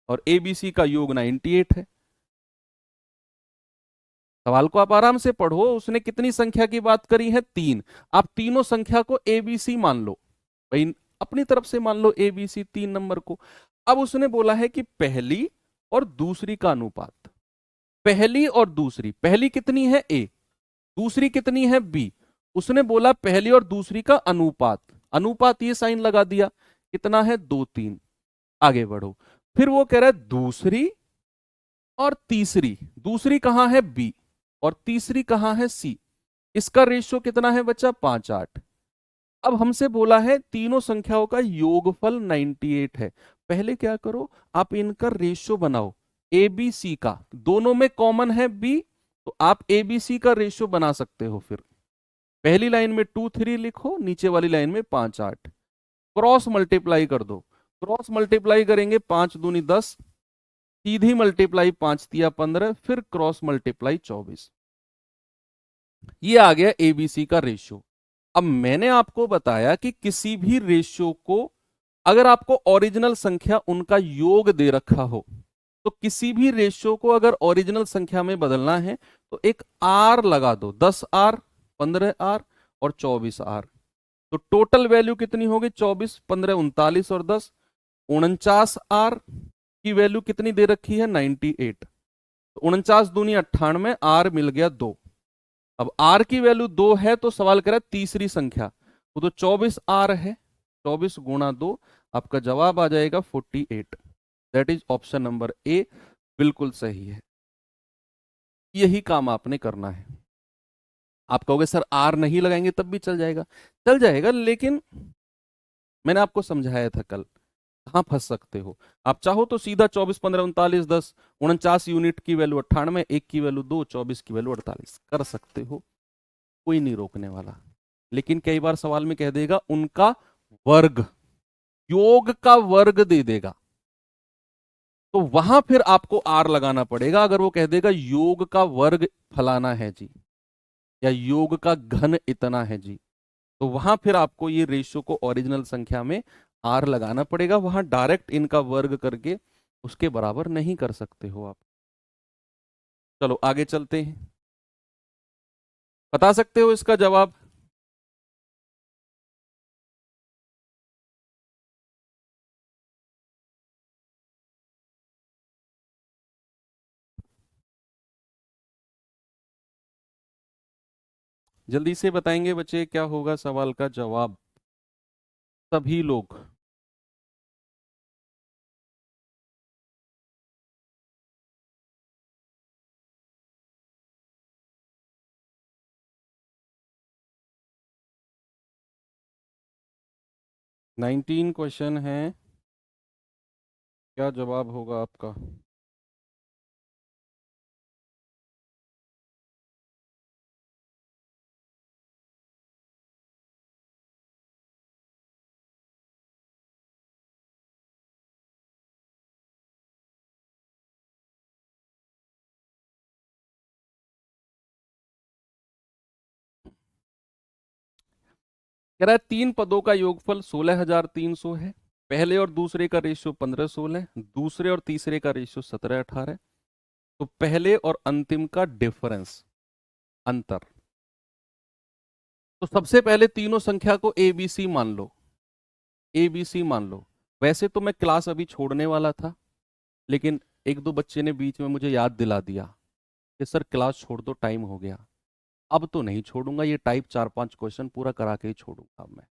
A: और ए बी सी का योग 98 है। सवाल को आप आराम से पढ़ो, उसने कितनी संख्या की बात करी है, 3। आप तीनों संख्या को ए बी सी मान लो भाई, अपनी तरफ से मान लो ए बी सी 3 नंबर को। अब उसने बोला है कि पहली और दूसरी का अनुपात, पहली और दूसरी, पहली कितनी है ए, दूसरी कितनी है बी, उसने बोला पहली और दूसरी का अनुपात, अनुपात ये साइन लगा दिया, कितना है 2-3। आगे बढ़ो, फिर वो कह रहा है दूसरी और तीसरी, दूसरी कहां है बी और तीसरी कहां है सी, इसका रेशियो कितना है बच्चा 5-8। अब हमसे बोला है तीनों संख्याओं का योगफल 98 है। पहले क्या करो, आप इनका रेशियो बनाओ, ए बी सी का, दोनों में कॉमन है बी, तो आप ए बी सी का रेशियो बना सकते हो। फिर पहली लाइन में 2-3 लिखो, नीचे वाली लाइन में 5-8, क्रॉस मल्टीप्लाई कर दो। क्रॉस मल्टीप्लाई करेंगे 5 दूनी 10, सीधी मल्टीप्लाई 5 तिया 15, फिर क्रॉस मल्टीप्लाई 24। ये आ गया एबीसी का रेशियो। अब मैंने आपको बताया कि किसी भी रेशियो को अगर आपको ओरिजिनल संख्या उनका योग दे रखा हो, तो किसी भी रेशियो को अगर ओरिजिनल संख्या में बदलना है तो एक आर लगा दो, 10R, 15R और 24R। तो टोटल वैल्यू कितनी होगी, 24, 15, 39 और 10, 49R की वैल्यू कितनी दे रखी है 98। तो 49 दूनी 98, आर मिल गया 2। अब आर की वैल्यू 2 है तो सवाल कर रहा है तीसरी संख्या, वो तो 24R है, 24 गुणा 2, आपका जवाब आ जाएगा 48। That is option number A, बिल्कुल सही है। यही काम आपने करना है। आप कहोगे सर आर नहीं लगाएंगे तब भी चल जाएगा, चल जाएगा, लेकिन मैंने आपको समझाया था कल, कहां फंस सकते हो। आप चाहो तो सीधा 24, 15, 39, 10, 49 यूनिट की वैल्यू 98, 1 की वैल्यू 2, 24 की वैल्यू 48 कर सकते हो, कोई नहीं रोकने वाला। लेकिन कई बार सवाल में कह देगा उनका वर्ग, योग का वर्ग दे देगा, तो वहां फिर आपको आर लगाना पड़ेगा। अगर वो कह देगा योग का वर्ग फलाना है जी, या योग का घन इतना है जी, तो वहां फिर आपको ये रेशियो को ओरिजिनल संख्या में आर लगाना पड़ेगा, वहां डायरेक्ट इनका वर्ग करके उसके बराबर नहीं कर सकते हो आप। चलो आगे चलते हैं, बता सकते हो इसका जवाब। जल्दी से बताएंगे बच्चे क्या होगा सवाल का जवाब, सभी लोग। 19 क्वेश्चन है, क्या जवाब होगा आपका? कह रहा है 3 पदों का योगफल 16,300 है। पहले और दूसरे का रेशियो 15-16, दूसरे और तीसरे का रेशियो 17-18। तो पहले और अंतिम का डिफरेंस, अंतर। तो सबसे पहले तीनों संख्या को ए बी सी मान लो, ए बी सी मान लो। वैसे तो मैं क्लास अभी छोड़ने वाला था, लेकिन एक दो बच्चे ने बीच में मुझे याद दिला दिया कि सर क्लास छोड़ दो, टाइम हो गया। अब तो नहीं छोड़ूंगा, ये टाइप 4-5 क्वेश्चन पूरा करा के ही छोड़ूंगा अब मैं।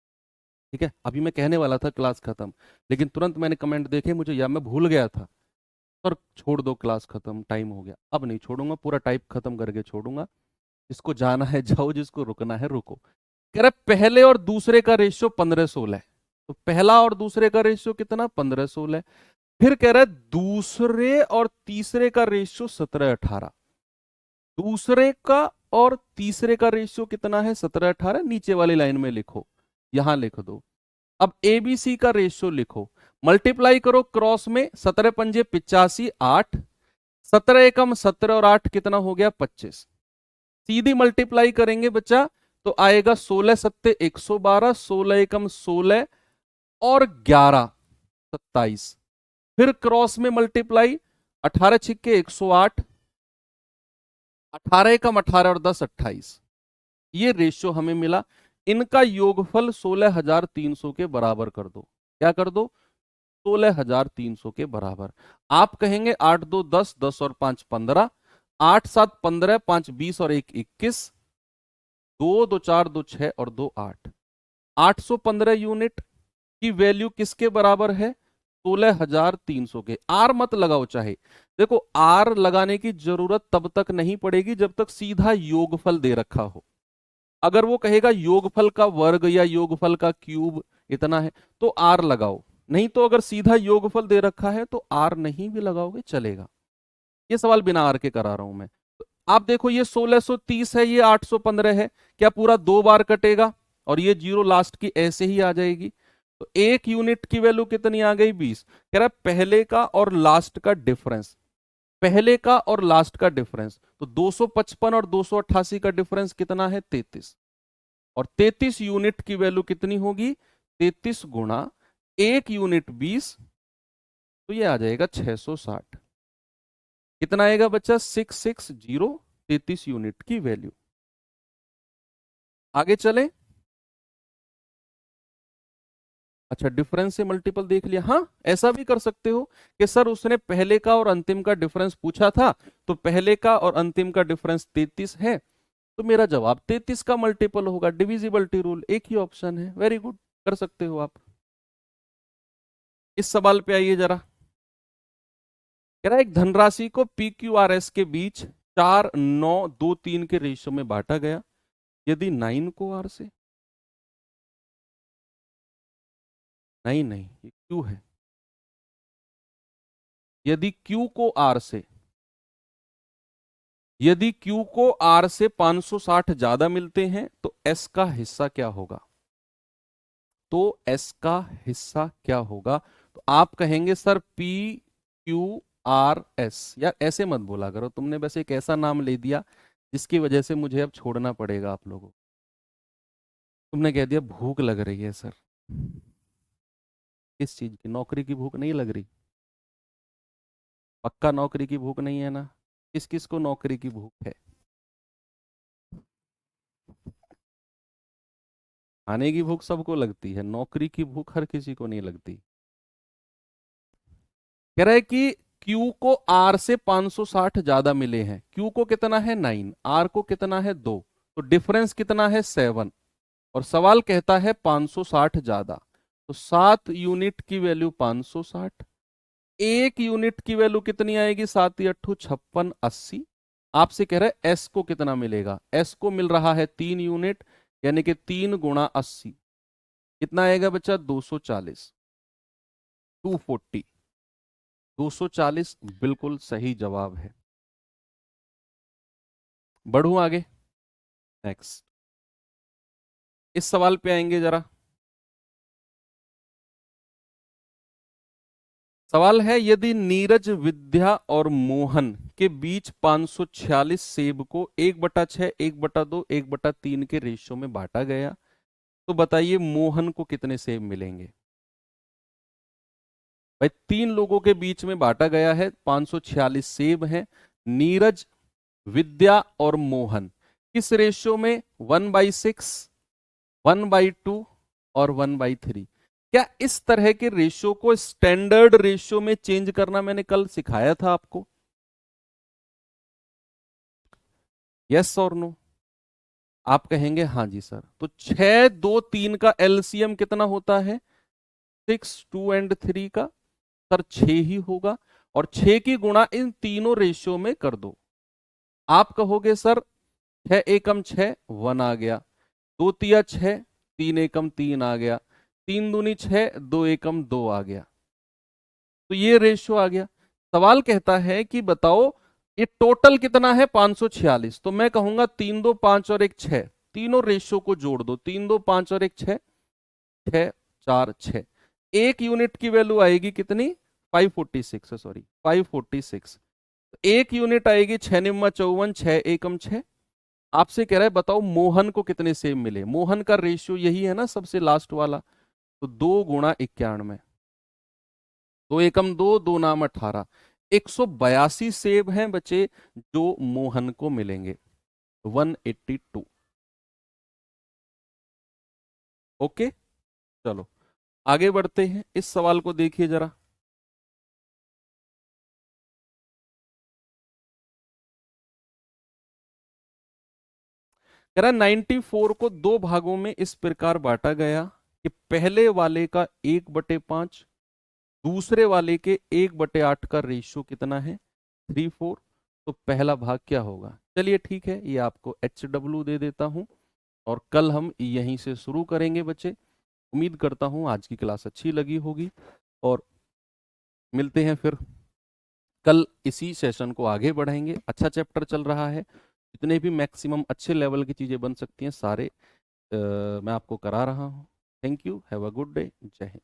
A: ठीक है, अभी मैं कहने वाला था क्लास खत्म, लेकिन तुरंत मैंने कमेंट देखे मुझे, या मैं भूल गया था, सर छोड़ दो क्लास खत्म, टाइम हो गया। अब नहीं छोड़ूंगा, पूरा टाइप खत्म करके छोड़ूंगा। जिसको जाना है जाओ, जिसको रुकना है रुको। कह रहा पहले और दूसरे का रेशियो 15-16। तो पहला और दूसरे का रेशियो कितना? 15-16। फिर कह रहा है दूसरे और तीसरे का रेशियो 17-18। दूसरे का और तीसरे का रेशियो कितना है? 17-18। नीचे वाली लाइन में लिखो, यहां लिख दो। अब एबीसी का रेशियो लिखो, मल्टीप्लाई करो क्रॉस में, 17 पंजे 85, 8, 17 एकम 17 और 8 कितना हो गया? 25। सीधी मल्टीप्लाई करेंगे बच्चा तो आएगा 16 सत्ते 112, 16 एकम 16 और 11 27। फिर क्रॉस में मल्टीप्लाई, 18 छिक्के 108, 18 एकम 18 और 10 28। ये रेशियो हमें मिला। इनका योगफल 16,300 के बराबर कर दो। क्या कर दो? 16,300 के बराबर। आप कहेंगे 8 2 10, 10 और 5 15, 8 7 15, 5 20 और 1 21, 2 2 4 2 6 और 2 8। 815 यूनिट की वैल्यू किसके बराबर है? 16,300 के। आर मत लगाओ चाहे, देखो आर लगाने की जरूरत तब तक नहीं पड़ेगी जब तक सीधा योगफल दे रखा हो। अगर वो कहेगा योगफल का वर्ग या योगफल का क्यूब इतना है तो आर लगाओ, नहीं तो अगर सीधा योगफल दे रखा है तो आर नहीं भी लगाओगे चलेगा। ये सवाल बिना आर के करा रहा हूं मैं। तो आप देखो ये 1630 है, ये 815 है, क्या पूरा 2 बार कटेगा? और ये जीरो लास्ट की ऐसे ही आ जाएगी। तो एक यूनिट की वैल्यू कितनी आ गई? 20। कह रहा है पहले का और लास्ट का डिफरेंस, पहले का और लास्ट का डिफरेंस, तो 255 और 288 का डिफरेंस कितना है? 33। और 33 यूनिट की वैल्यू कितनी होगी? 33 गुणा एक यूनिट 20, तो ये आ जाएगा 660। कितना आएगा बच्चा? 660, 33 यूनिट की वैल्यू। आगे चले। अच्छा, डिफरेंस से मल्टीपल देख लिया। हाँ, ऐसा भी कर सकते हो कि सर उसने पहले का और अंतिम का डिफरेंस पूछा था, तो पहले का और अंतिम का डिफरेंस 33 है, तो मेरा जवाब 33 का मल्टीपल होगा। डिविजिबिलिटी रूल, एक ही ऑप्शन है। वेरी गुड, कर सकते हो आप। इस सवाल पे आइए जरा। कह रहा है एक धनराशि को पी क्यू आर एस के बीच 4 9 2 3 के रेशियो में बांटा गया। यदि 9 को आर से, नहीं नहीं ये क्यू है। यदि क्यू को आर से, यदि क्यू को आर से 560 ज्यादा मिलते हैं तो एस का हिस्सा क्या होगा? तो एस का हिस्सा क्या होगा? तो आप कहेंगे sir P q R S. यार ऐसे मत बोला करो, तुमने बस एक ऐसा नाम ले दिया जिसकी वजह से मुझे अब छोड़ना पड़ेगा आप लोगों को। तुमने कह दिया भूख लग रही है सर। किस चीज की? नौकरी की भूख नहीं लग रही? पक्का नौकरी की भूख नहीं है ना? किस किस को नौकरी की भूख है? खाने की भूख सबको लगती है, नौकरी की भूख हर किसी को नहीं लगती। कह रहा है कि Q को R से 560 ज्यादा मिले हैं। Q को कितना है? 9, R को कितना है? 2, तो डिफरेंस कितना है? 7। और सवाल कहता है 560 ज्यादा, तो 7 यूनिट की वैल्यू 560। एक यूनिट की वैल्यू कितनी आएगी? 7 8 56 80। आपसे कह रहा है S को कितना मिलेगा? S को मिल रहा है 3 यूनिट, यानी कि 3 गुणा 80। कितना आएगा बच्चा? 240, 240, 240 बिल्कुल सही जवाब है। बढ़ूं आगे, नेक्स्ट इस सवाल पे आएंगे जरा। सवाल है, यदि नीरज, विद्या और मोहन के बीच 546 सेब को 1/6, 1/2, 1/3 के रेशियो में बांटा गया, तो बताइए मोहन को कितने सेब मिलेंगे? भाई 3 लोगों के बीच में बांटा गया है, 546 सेब हैं। नीरज, विद्या और मोहन किस रेशियो में? 1/6, 1/2 और 1/3। क्या इस तरह के रेशियो को स्टैंडर्ड रेशियो में चेंज करना मैंने कल सिखाया था आपको? यस और नो? आप कहेंगे हाँ जी सर। तो 6, 2, 3 का एलसीएम कितना होता है? 6, 2 एंड 3 का सर 6 ही होगा, और 6 की गुणा इन तीनों रेशियो में कर दो। आप कहोगे सर 6 एकम 6, 1 आ गया, 2 तिया 6, 3 एकम 3 आ गया, 3 दूनी 6, 2 एकम 2 आ गया। तो ये रेशियो आ गया। सवाल कहता है कि बताओ ये टोटल कितना है? 546। तो मैं कहूंगा 3, 2, 5 और 1 6, तीनों रेशियो को जोड़ दो। 3, 2, 5 और 1 6, 6, 4, 6। एक यूनिट की वैल्यू आएगी कितनी? 546, सॉरी 546। एक यूनिट आएगी 6 निम्मा 54, 6 एकम 6। आपसे कह रहा है बताओ मोहन को कितने सेब मिले? मोहन का रेशियो यही है ना, सबसे लास्ट वाला। तो 2 गुणा 91, 2 एकम 2, 2 नाम 18, 182 सेब हैं बचे जो मोहन को मिलेंगे, 182। ओके, चलो आगे बढ़ते हैं। इस सवाल को देखिए जरा। कह रहा 94 को 2 भागों में इस प्रकार बांटा गया कि पहले वाले का 1/5, दूसरे वाले के 1/8 का रेशियो कितना है? 3/4। तो पहला भाग क्या होगा? चलिए ठीक है, ये आपको HW दे देता हूं, और कल हम यहीं से शुरू करेंगे बच्चे। उम्मीद करता हूं आज की क्लास अच्छी लगी होगी, और मिलते हैं फिर कल। इसी सेशन को आगे बढ़ाएंगे। अच्छा चैप्टर चल रहा है, जितने भी मैक्सिमम अच्छे लेवल की चीजें बन सकती हैं सारे मैं आपको करा रहा हूं। Thank you, have a good day, जय हिंद।